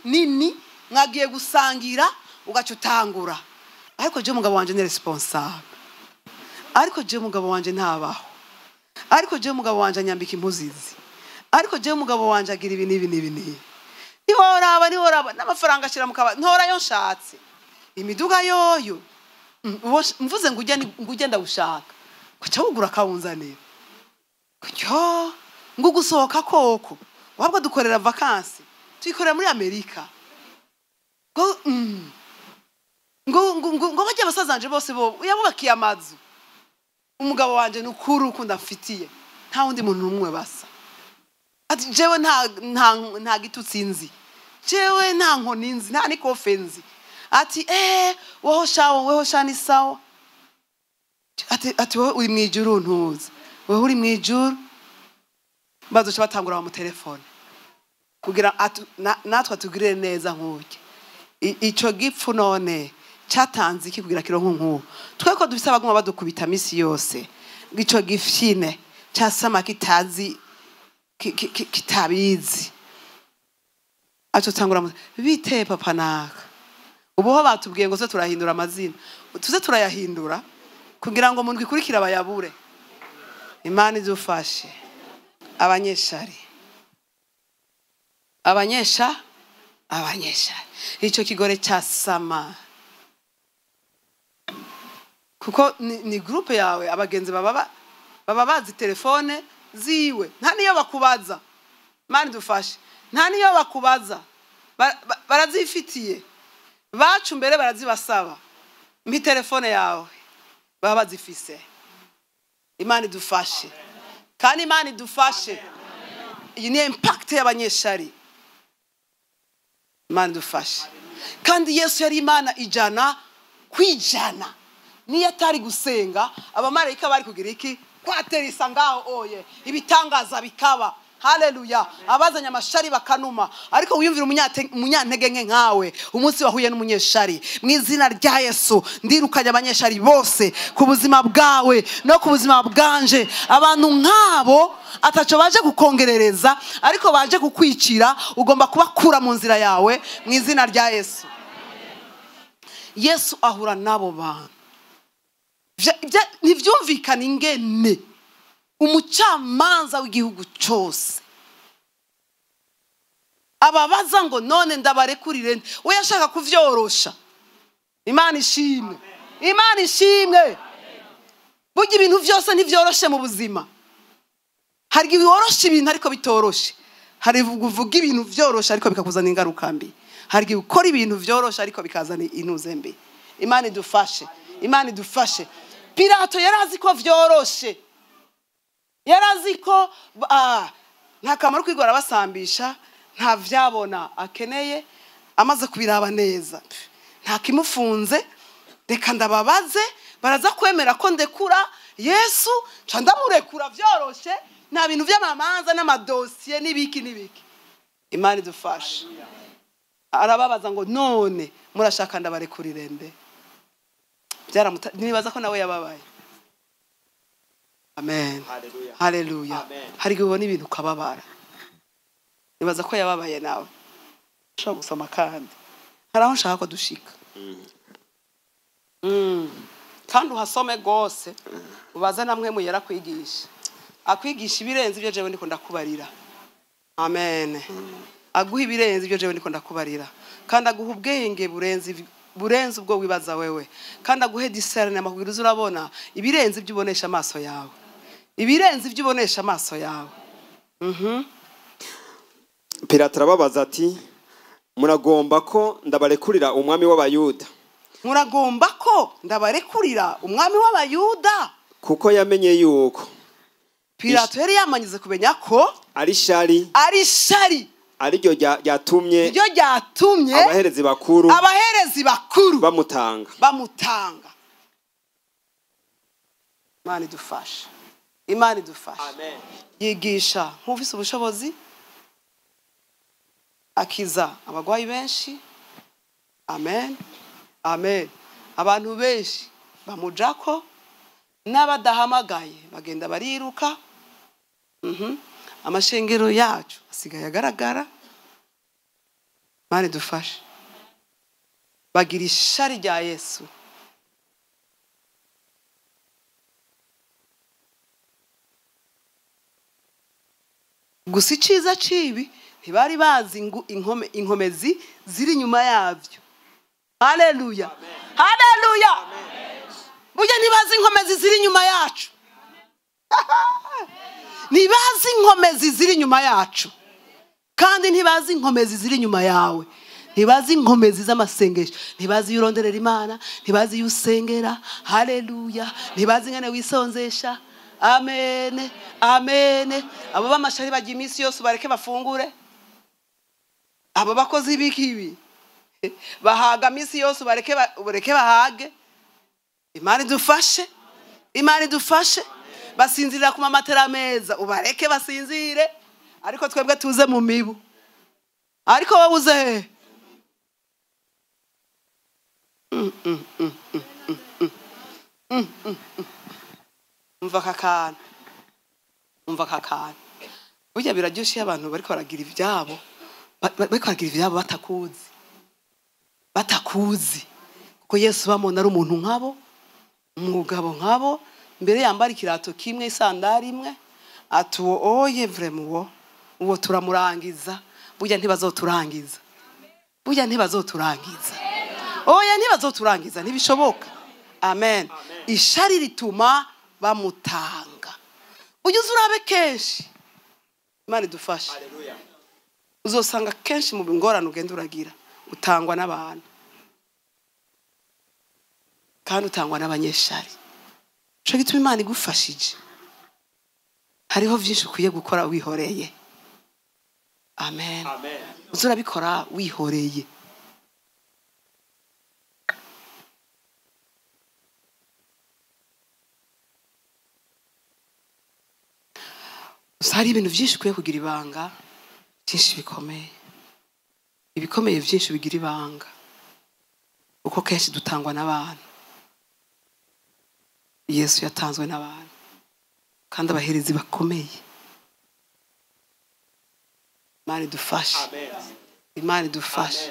nini, mwagiye gusangira ugaca utangura. Ariko je mugabo wanje ni responsable. Ariko je mugabo wanje ntabaho. Ariko je mugabo wanje anyambika impuzizi. Ariko je mugabo wanje agira ibi nibi. Nihoraba n'amafaranga ashira mu kaba ntora yo nshatse. Imiduga yoyo. Mvuze ngo ugenda ushaka. Kuca ugura kawunzanira. Kucyo ngo gusohoka koko. Wabwo dukorera vacances. Tuyikorera muri Amerika. ngo bajya basazanje bose bo yabubakiye amazu. Umugabo wanje n'ukuri ukunda mfitiye nta wundi muntu numwe basa. Ati jewe nta gitutsi nzi, jewe nta nkoni nzi, nta nikofe nzi. Ati weho sha ni sawa. Ati wewe uri mwijuru ntuzi, wewe uri mwijuru. Bazoca batangura mu telefone kugira natwe tugirire neza nk'uke. Ico gipfu none cyatanze iki kugira kironko nk'uwo. Tweko dufise abaguma badukubita misi yose. Gico gifyine cyasama kitazi kitabizi. Aco tangura bite papa naka. Ubuho batubwiye ngo se turahindura amazina. Tuze turayahindura kugira ngo umuntu ikurikira bayabure. Imana izufashe. Abanyeshari. Ico kigore cyasama. Kuko ni groupe yawe abagenzi baba bazi telefone ziwe. Nta niyo bakubaza. Imana dufashe. Nta niyo bakubaza. Barazifitiye. Bacu mbere barazibasaba. Mpi telefone yawe. Baba bazifise. Imana dufashe. Kandi Imana dufashe. Iyi ni impact y'abanyeshari. Imana dufashe. Kandi Yesu yari Imana ijana kwijana. Niyo atari gusenga abamarayika bari kugira iki kwaterisa ngaho oye ibitangaza bikaba. Haleluya. Abazanya amashari bakanuma. Ariko wiyumvira umunyantege nke nkawe umunsi wahuye n'umunyeshari mu izina rya Yesu ndirukanye abanyeshari bose ku buzima bwawe no ku buzima bwanje. Abantu nkabo ataco baje gukongerereza ariko baje kukwicira. Ugomba kubakura mu nzira yawe mu izina rya Yesu. Yesu ahura nabo bantu. Nivyumvikana ingene umucamanza w'igihugu cyose ababaza ngo none ndabarekurire. We yashaka kuvyorosha. Imana ishimwe. Imana ishimwe. Burya ibintu byose ntivyoroshe mu buzima. Hari ibiworoshe ibintu ariko bitoroshe. Hari uvuga ibintu vyoroshe ariko bikakuzana ingaruka mbi. Hari ukora ibintu vyoroshe ariko bikazana inuze mbi. Imana idufashe. Imana idufashe. Pilato yarazi ko vyoroshe. Yarazi ko nta kamaro kwigora basambisha, nta vyabona akeneye, amaze kubiraba neza. Nta kimufunze, reka ndababaze, baraza kwemera ko ndekura Yesu, ca ndamurekura vyoroshe, nta bintu vy'amamanza n'amadosiye n'ibiki. Imana idufashe. Arababaza ngo none murashaka ndabarekurire mbe. Nibaza ko nawe yababaye. Amen. Hallelujah. Hallelujah. Hari ubona ibintu kababara. Nibaza ko yababaye nawe. Shaka gusoma kandi. Haraho nshaka ko dushika. Kandi uhasome gose. Ubaza namwe muyera kwigisha. Akwigisha ibirenze ibyo jewe ndiko ndakubarira. Amen. Aguha ibirenze ibyo jewe ndiko ndakubarira. Kandi aguha ubwenge burenze ubwo wibaza wewe. Kandi aguhe discernment amakubwira urabona ibirenze ibyo ubonesha amaso yawe. Ibirenze ibyo ubonesha amaso yawe. Pilato arababaza ati muragomba ko ndabarekurira umwami w'abayuda. Muragomba ko ndabarekurira umwami w'abayuda. Kuko yamenye yuko Pilato yari yamanyize kumenya ko ari shari ariryo ryatumye abaherezi bakuru bamutanga. Imana idufashe. Imana idufashe. Amen. Yigisha nk'ufise ubushobozi akiza abagwayi benshi. Amen. Amen. Abantu benshi bamujako n'abadahamagaye bagenda bariruka. Amashengero yacu asigaye agaragara. Imana idufashe. Bagira ishari rya Yesu. Gusa iciza cibi ntibari bazi inkomezi ziri nyuma yavyo. Haleluya. Haleluya. Burya ntibazi inkomezi ziri nyuma yacu. Ntibazi inkomezi ziri nyuma yacu. Kandi ntibazi inkomezi ziri nyuma yawe. ntibazi inkomezi z'amasengesho, ntibazi iyo uronderera Imana, ntibazi iyo usengera. Haleluya. Ntibazi ingene wisonzesha. Amen, amen. Abo b'amashari bagiye iminsi yose bareke bafungure. Abo bakozi b'ikibi bahaga iminsi yose bareke bahage. Imana idufashe, Imana idufashe. Basinzirira ku mamatera meza, ubareke basinzire, ariko twebwe tuze mu mibu. Ariko wowe uze umva kakana, umva kakana. Burya biraryoshe abantu bariko baragira ivyabo, batakuzi kuko Yesu bamona ari umuntu nkabo, umugabo nkabo, mbere yambara ikirato kimwe, isandari imwe, atuwo oye vraiment uwo turamurangiza. Burya ntibazoturangiza, burya ntibazoturangiza, oya ntibazoturangiza, ntibishoboka. Amen. Ishari rituma bamutanga. Ujye uzurabe kenshi, Imana idufashe. Uzosanga kenshi mu bingorane ugenda uragira utangwa n'abantu, kandi utangwa n'abanyeshari. Cyo gituma Imana igufashije, hariho byinshi ukwiye gukora wihoreye. Amen. Uzurabikora wihoreye. Hari ibintu byinshi ukwiye kugira ibanga, byinshi bikomeye. Ibikomeye byinshi bigira ibanga, uko kenshi dutangwa n'abantu. Yesu yatanzwe n'abantu, kandi abaherezi bakomeye. Imana idufashe, Imana idufashe.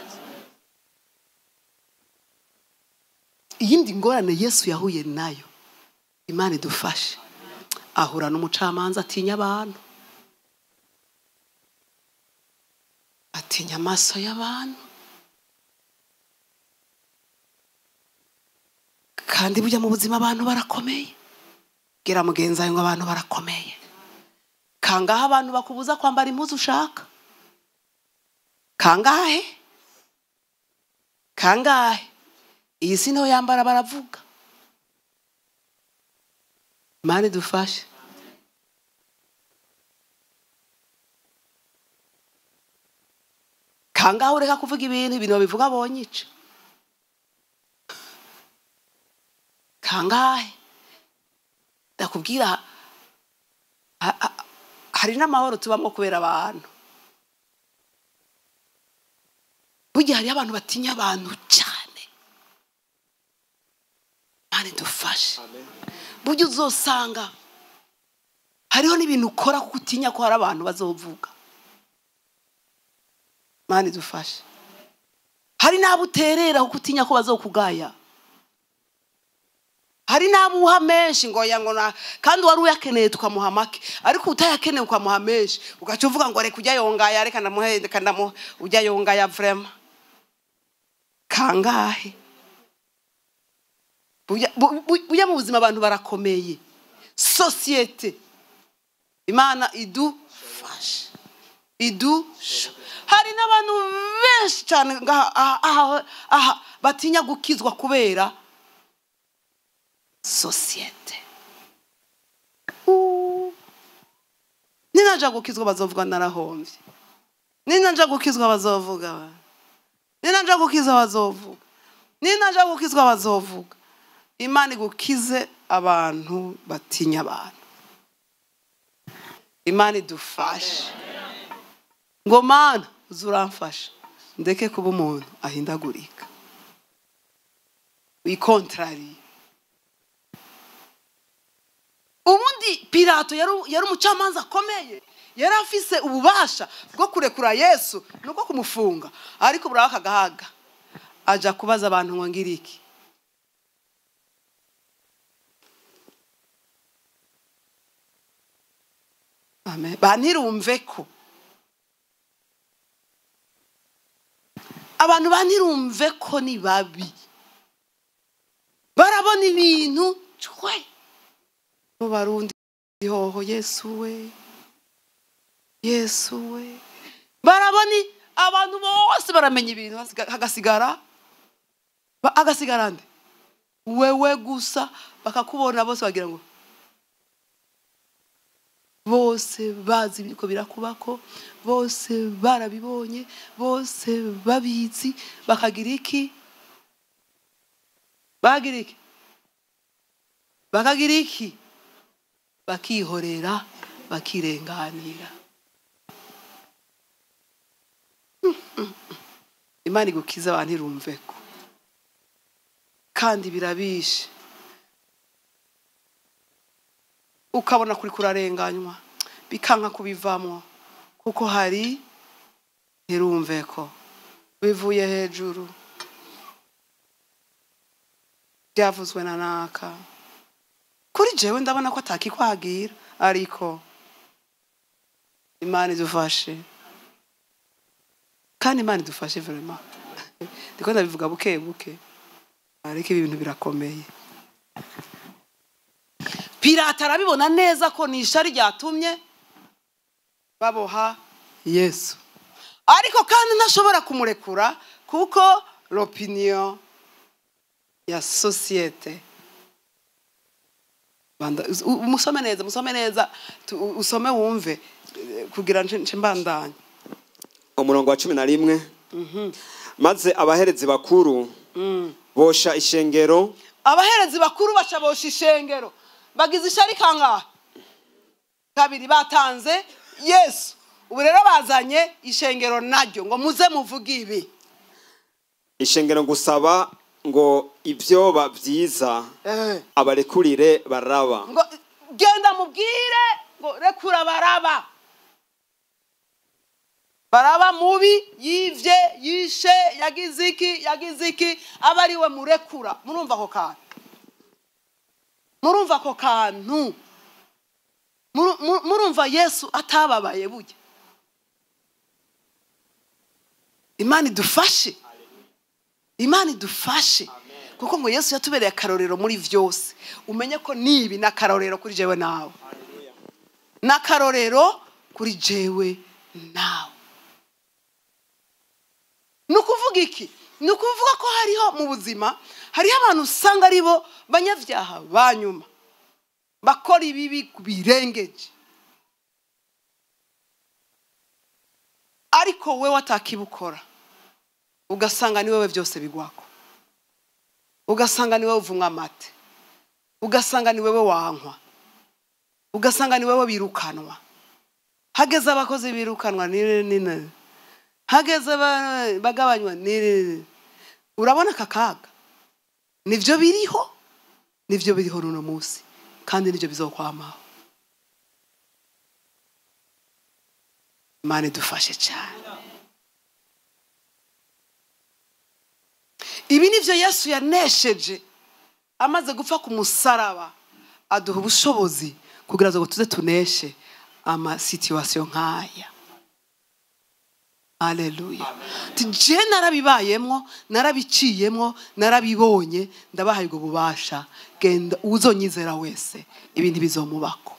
Iyindi ngorane Yesu yahuye nayo, Imana idufashe, ahura n'umucamanza atinya abantu, atinya amaso y'abantu. Kandi burya mu buzima abantu barakomeye. Gira mugenzi wawe ngo abantu barakomeye. Kangahe abantu bakubuza kwambara impuzu ushaka? Kangahe? Kangahe? Iyi si niho yambara baravuga. Imana idufashe. Kangahe ureka kuvuga ibintu babivuga bonyica? Kangahe? Ndakubwira hari n'amahoro tubamo kubera abantu. Burya hari abantu batinya abantu cyane. Imana idufashe. Burya uzosanga hariho n'ibintu ukora kuko utinya ko hari abantu bazovuga. Imana idufashe. Hari n'abo uterera kuko utinya ko bazokugaya. Hari n'abo uha menshi ngo yangona, kandi wari uyakeneye tukamuha make, ariko utayakeneye ukamuha menshi, ugaca uvuga ngo reka ujya yongaya, reka ndamuhe ujya yongaya vraiment. Kangahe? Burya mu buzima abantu barakomeye. Societe, Imana idufashe, hari n'abantu benshi cyane aha batinya gukizwa kubera societe. Ninaja gukizwa bazovuga narahomvye, ninaja gukizwa bazovuga, ninaja gukizwa bazovuga, ninaja gukizwa bazovuga. Imana igukize abantu batinya abantu. Imana idufashe. Ngo Mana uzuramfasha ndeke kuba umuntu ahindagurika, wikontrari. Ubundi Pilato yari umucamanza akomeye, yari afise ububasha bwo kurekura Yesu nuko kumufunga, ariko buraka gahaga aja kubaza abantu ngo ngiriki. Amen. Banirumve ko abantu banirumve ko ni babi, barabona ibintu cwe mu Barundi. Hoho Yesu we, Yesu we, barabona abantu bose baramenya ibintu hagasigara nde wewe gusa, bakakubona bose bagira ngo bose bazi ibiko birakubako, bose barabibonye, bose babizi, bakagira iki? Bakihorera, bakirenganira. Imana igukiza abantu irumveko kandi birabishe, ukabona kuri kurarenganywa bikanka kubivamo kuko hari ntirumveko bivuye hejuru, byavuzwe na naka. Kuri jewe ndabona ko atakikwagira, ariko Imana idufashe, kandi Imana idufashe vraiment. Ndiko ndabivuga buke buke, ariko ibi bintu birakomeye. Pirata arabibona neza ko ni ishari ryatumye baboha Yesu, ariko kandi ntashobora kumurekura kuko l'opinion ya societe. Musome neza usome wumve kugira nce mbandanye. Umurongo wa 11. Maze abaherezi bakuru bosha ishengero. Abaherezi bakuru baca bosha ishengero, bagize ishari kangahe? Kabiri, batanze Yesu. Ubu rero bazanye ishengero naryo ngo muze muvuge ibi. Ishengero gusaba ngo ibyo babyiza abarekurire Baraba. Ngo genda mubwire ngo rekura Baraba mubi, yivye, yishe, yagize iki abariwe murekura. Murumva ako kantu, murumva Yesu atababaye burya. Imana idufashe kuko ngo Yesu yatubereye akarorero muri vyose. Umenye ko nibi nakarorero kuri jewe nawe, nakarorero kuri jewe nawe. Nukuvuga iki? Nukuvuga ko hariho mu buzima hariho abantu usanga aribo banyavyaha banyuma, bakora ibibi birengeje, ariko we watakibukora ugasanga ni wewe byose bigwako, ugasanga ni wewe uvumwa amate, ugasanga ni wewe wankwa, ugasanga ni wewe birukanwa. Hageze abakozi birukanwa nini, hageze bagabanywa nini. Urabona kakaga nivyo biriho runo munsi, kandi nivyo bizokwamaho. Imana idufashe cyane. Ibi nivyo Yesu yanesheje amaze gupfa ku musaraba, aduha ubushobozi kugira ngo tuze tuneshe ama situation nkaya. Haleluya. Je narabibayemwo, narabiciyemwo, narabibonye, ndabahaye ubwo bubasha. Genda uzonyizera wese ibintu bizomubako.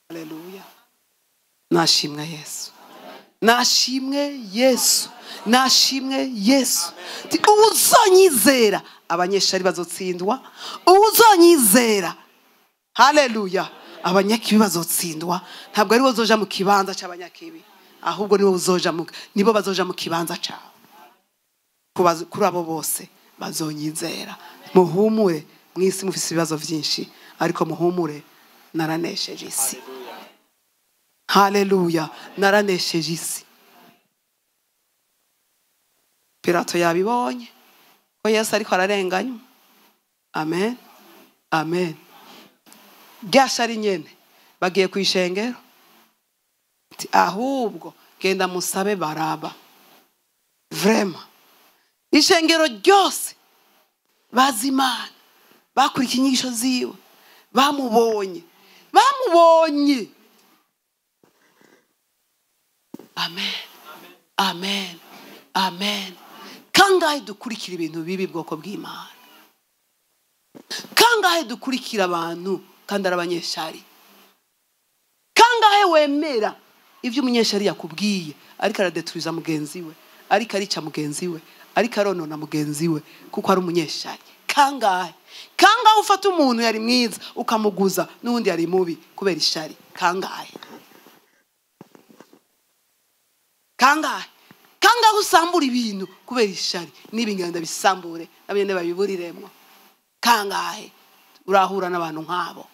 Haleluya. Nashimwe Yesu. Uzonyizera abanyeshari bazotsindwa, uzonyizera. Haleluya. Abanyakibi bazotsindwa. Ntabwo ari wozoja mu kibanza cy'abanyakibi, ahubwo nibo bazoja mu kibanza cyawe. Kuri abo bose bazonyizera. Muhumure, mwisi mufise ibibazo byinshi, ariko muhumure, naranesheje isi. Haleluya. Naranesheje isi. Pilato yabibonye ko Yesu ariko ararenganywa. Amen. Ryashari nyene bagiye kwishengero, ahubwo genda musabe Baraba. Vraiment ishengero ryose bazi Imana, bakurikira inyigisho ziwe, bamubonye. Amen. Kangahe dukurikira ibintu bibi bwoko bw'Imana, kangahe dukurikira abantu kandi arabanyeshari, kangahe wemera ivyo umunyeshari yakubwiye ariko aradeturiza mugenzi we, ariko arica mugenzi we, ariko aronona mugenzi we kuko ari umunyeshari. Kangahe ufata umuntu yari mwiza ukamuguza n'undi yari mubi kubera ishari? Kangahe usambura ibintu kubera ishari? N'ibingenda bisambure abende babiburiremwo. Kangahe urahura n'abantu nk'abo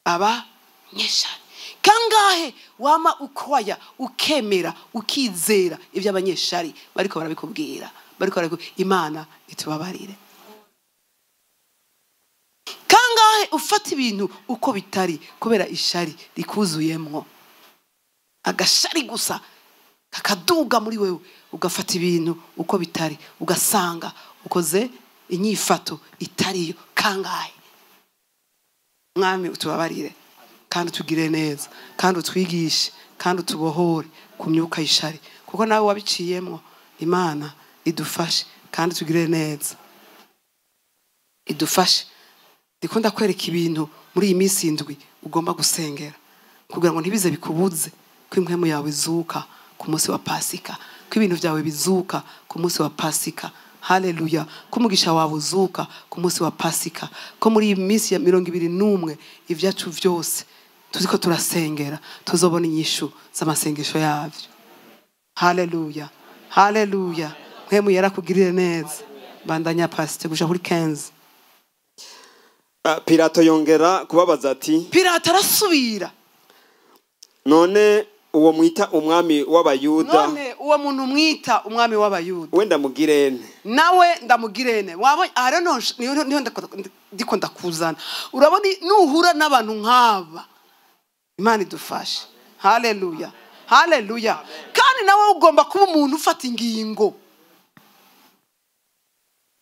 aba nyeshari? Kangahe wama ukwaya ukemera ukizera ivyo abanyeshari bariko barabikubwira, Imana itubabarire. Kangahe ufata ibintu uko bitari kubera ishari rikuzuyemwo, agashari gusa kakaduga muri wewe, ugafata ibintu uko bitari, ugasanga ukoze inyifato itariyo. Kangahe? Mwami utubabarire kandi utugire neza kandi utwigishe kandi utubohore ku myuka y'ishari, kuko nawe wabiciyemwo. Imana idufashe kandi tugire neza, idufashe. Ndikunda kwereka ibintu muri iyi minsi indwi ugomba gusengera kugira ngo ntibize bikubuze ko impwemu yawe izuka ku munsi wa Pasika, ko ibintu byawe bizuka ku munsi wa Pasika. Haleluya. Ko umugisha wawe uzuka ku munsi wa Pasika, ko muri iyi minsi ya 21 ivyacu vyose tuziko turasengera tuzobona inyishu z'amasengesho yavyo. Haleluya, haleluya. Mpemu yarakugirire neza. Bandanya pasite guja kuri 15. Pilato yongera kubabaza ati, Pilato arasubira, none uwo mwita umwami w'abayuda, none uwo muntu mwita umwami w'abayuda wenda mugirene? Nawe ndamugirene. Wabonye niho ndiko ndakuzana. Urabona nuhura n'abantu nk'aba, Imana idufashe. Haleluya, haleluya. Kandi nawe ugomba kuba umuntu ufata ingingo.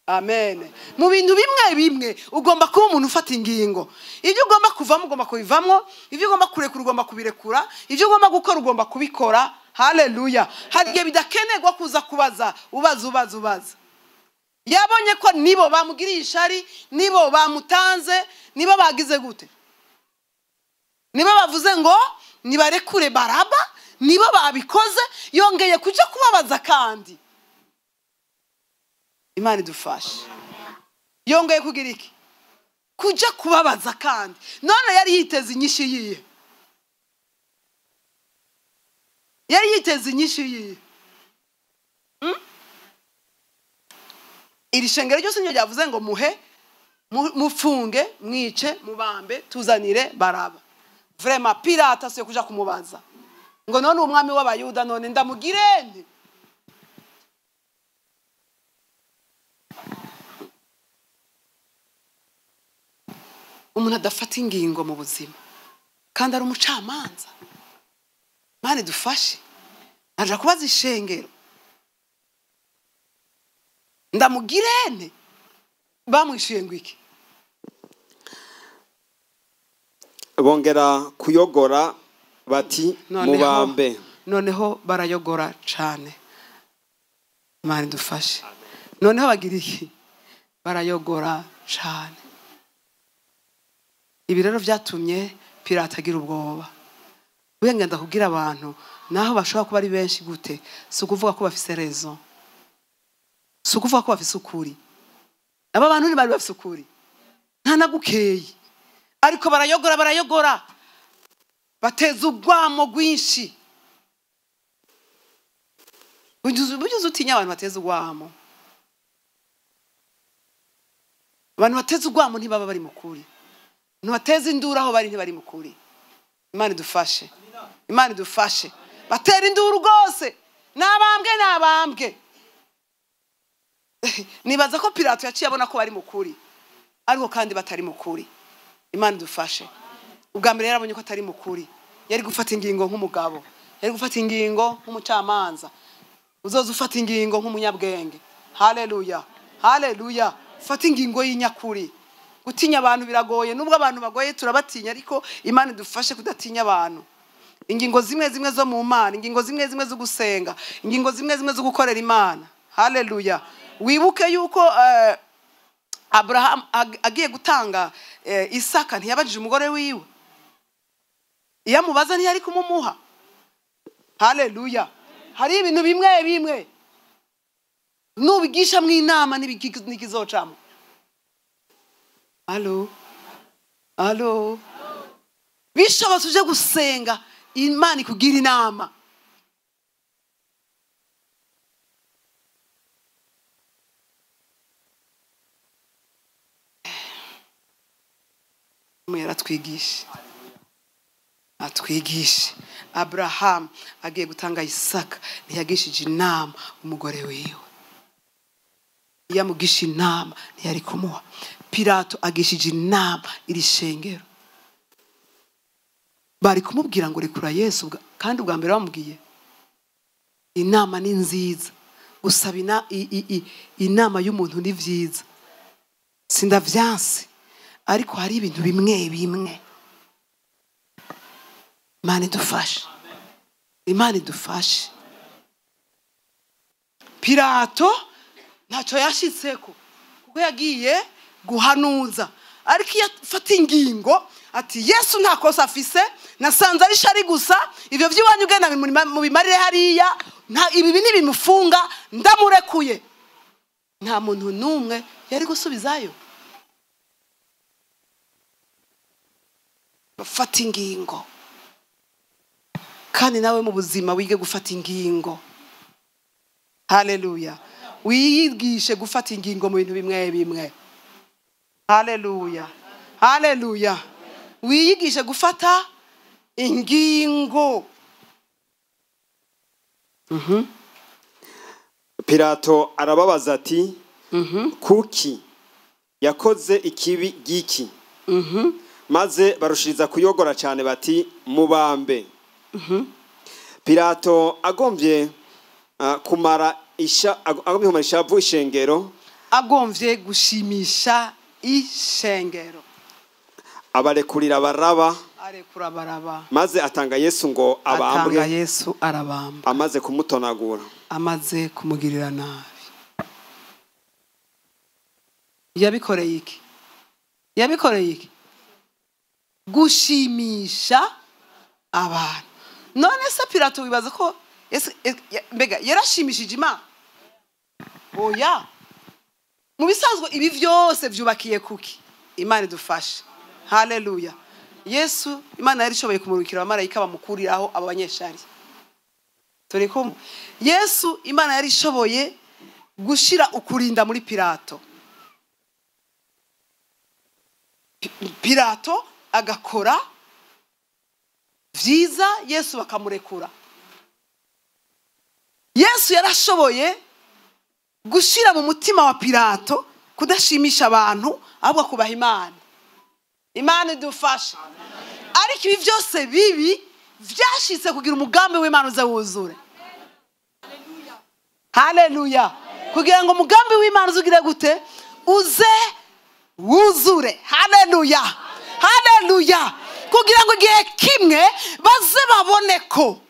Amen. Mu bintu bimwe ugomba kuba umuntu ufata ingingo. Ibyo ugomba kuvamo ugomba kubivamo, ibyo ugomba kurekura ugomba kubirekura, ibyo ugomba gukora ugomba kubikora. Haleluya. Hariye bidakenerwa kuza kubaza ubaza. Yabonye ko nibo bamugiriye ishari, nibo bamutanze, nibo bagize gute, nibo bavuze ngo nibarekure Baraba, nibo babikoze, yongeye kuja kubabaza kandi. Imana idufashe. Yongeye kugira iki? Kuja kubabaza kandi. None yari yiteze inyishu yiye. Iri shengero ryose nyo ryavuze ngo mufunge, mwice, mubambe, tuzanire Baraba. Vraiment Pilato asiye kuja kumubaza ngo none umwami w'abayuda none ndamugirene? Umuntu adafata ingingo mu buzima kandi ari umucamanza. Mane dufashe. Aja kubaza ishengero, ndamugirene? Bamwishuye ngo iki? Bongera kuyogora bati mubambe. Noneho barayogora cane. Mane dufashe. Noneho bagira iki? Barayogora cane. Ibi rero vyatumye Pilato agira ubwoba. Wenge ndakubwira abantu naho bashobora kuba ari benshi gute, si ukuvuga ko bafise raison, si ukuvuga ko bafise ukuri. Aba bantu ni bari bafise ukuri, nta nagukeye, ariko barayogora bateza urwamo rwinshi. Bujuze utinya abantu bateza urwamo. Abantu bateza urwamo ntibaba bari mukuri, ntibateza induru aho bari ntibari mukuri. Imana idufashe, Imana idufashe. Batera induru rwose, nabambwe. Nibaza ko Pilato yaciye abona ko bari mukuri, ariko kandi batari mukuri. Imana idufashe. Ubwa mbere yarabonye ko atari mukuri, yari gufata ingingo nk'umugabo, yari gufata ingingo nk'umucamanza, uzoza ufata ingingo nk'umunyabwenge. Haleluya, haleluya. Fata ingingo y'inyakuri. Gutinya abantu biragoye, nubwo abantu bagoye turabatinya, ariko Imana idufashe kudatinya abantu. Ingingo zimwe zo mu Mana, ingingo zimwe zo gusenga, ingingo zimwe zo gukorera Imana. Haleluya. Wibuke yuko Abraham agiye gutanga Isaka ntiyabajije umugore wiwe. iyo amubaza ntiyari kumumuha. Haleluya. Hari ibintu bimwe bimwe nubigisha mu inama n'ikizocamo. Alo. Bishobotse uje gusenga Imana ikugira inama. Atwigishe. Abraham agiye gutanga Isaka ntiyagishije inama umugore wiwe. Yamugisha inama ntiyari kumuha. Pilato agishije inama iri shengero. Bari kumubwira ngo rekura Yesu, kandi ubwa mbere bamubwiye inama ni nziza, gusaba inama y'umuntu ni vyiza, sindavyanse, ariko hari ibintu bimwe bimwe. Imana idufashe. Pilato ntacyo yashitseko kuko yagiye guhanuza, ariko iyo afata ingingo ati Yesu nta kosa afise, nasanze ari shari gusa, ivyo vy'iwanyu genda mu bimarire hariya, nta ibi ntibimufunga, ndamurekuye, nta muntu numwe yari gusubizayo. Bafata ingingo. Kandi nawe mu buzima wige gufata ingingo. Haleluya. Wiyigishe gufata ingingo mu bintu bimwe bimwe. Haleluya. Wiyigishe gufata ingingo. Pilato arababaza ati kuki yakoze ikibi giki? Maze barushiriza kuyogora cyane bati mubambe. Pilato agombye kumara ishavu ishengero, agombye gushimisha ishengero, abarekurira Baraba, arekura Baraba, maze atanga Yesu ngo abambwe. Atanga Yesu arabamba, amaze kumutonagura, amaze kumugirira nabi. Yabikoreye iki? Gushimisha abantu. None se Pilato wibaza ko mbega yarashimishije Imana? Oya. Mu bisanzwe ibi byose byubakiye kuki? Imana idufashe. Haleluya. Yesu Imana yari ishoboye kumurukira abamarayika bamukuriraho abo banyeshari. Toreko Yesu Imana yari ishoboye gushira ukurinda muri Pilato. Pilato agakora vyiza, Yesu bakamurekura. Yesu yarashoboye gushira mu mutima wa Pilato kudashimisha abantu, ahubwo kubaha Imana. Imana idufashe. Ariko ibi byose bibi vyashitse kugira umugambi w'Imana uze wuzure. Haleluya. Kugira ngo umugambi w'Imana uzugire gute? Uze wuzure. Haleluya. Kugira ngo igihe kimwe baze babone ko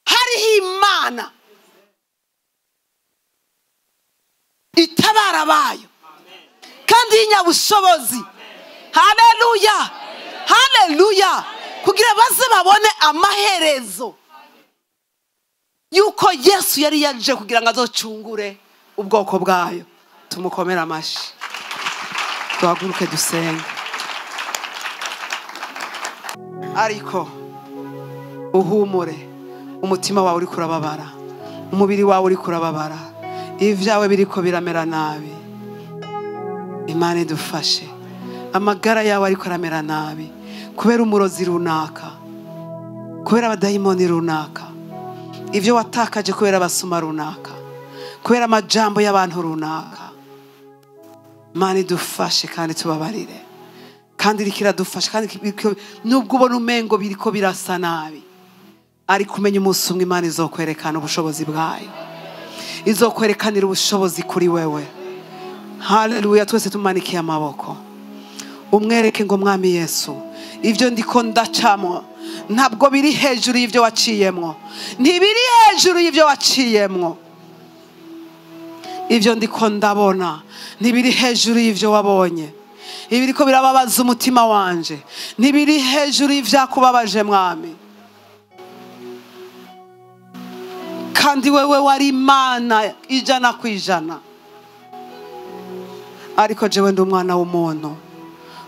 hariho Imana itabara bayo kandi y'inyabushobozi. Haleluya. Kugira baze babone amaherezo yuko Yesu yari yaje kugira ngo azocungure ubwoko bwayo. Tumukomera amashi. Tuhaguruke dusenge. Ariko uhumure, umutima wawe uri kurababara, umubiri wawe uri kurababara, ivyawe biriko biramera nabi. Imana idufashe. Amagara yawe ariko aramera nabi kubera umurozi runaka, kubera abadayimoni runaka, ivyo watakaje kubera abasuma runaka, kubera amajambo y'abantu runaka. Imana idufashe kandi tubabarire. Kandi rikiradufasha, kandi nubwo ubona umengo biriko birasa nabi, ari kumenya umunsi umwe Imana izokwerekana ubushobozi bwayo, izokwerekanira ubushobozi kuri wewe. Haleluya. Twese tumanikiye amaboko, umwereke ngo Mwami Yesu, ivyo ndiko ndacamo ntabwo biri hejuru y'ivyo waciyemwo, ntibiri hejuru y'ivyo waciyemwo. Ivyo ndiko ndabona ntibiri hejuru y'ivyo wabonye. ibiriko birababaza umutima wanje ntibiri hejuru y'ivyakubabaje mwami, kandi wewe wari Imana 100%. Ariko jewe ndi umwana w'umuntu,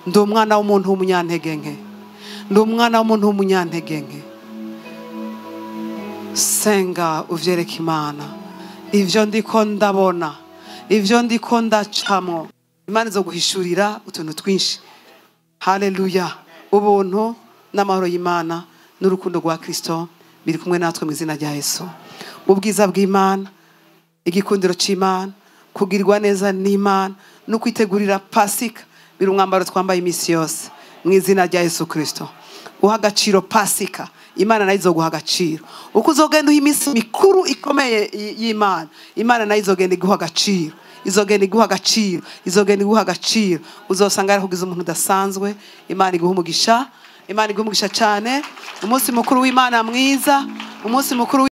ndi umwana w'umuntu w'umunyantege nke, ndi umwana w'umuntu w'umunyantege nke. Senga uvyereke Imana ivyo ndiko ndabona, ivyo ndiko ndacamo. Imana izoguhishurira utuntu twinshi. Haleluya. Ubuntu n'amahoro y'Imana n'urukundo rwa Kristo biri kumwe natwe mu izina rya Yesu. Ubwiza bw'Imana, igikundiro c'Imana, kugirwa neza n'Imana no kwitegurira Pasika biri umwambaro twambaye imisi yose mu izina rya Yesu Kristo. Uha agaciro Pasika, Imana nayo izoguha agaciro. Uko uzogenda uha imisi mikuru ikomeye y'Imana, Imana nayo izogenda iguha agaciro, izogenda iguha agaciro, izogenda iguha agaciro. Uzosanga ari kugiza umuntu udasanzwe. Imana iguha umugisha, Imana iguha umugisha cyane. Umunsi mukuru w'Imana mwiza, umunsi mukuru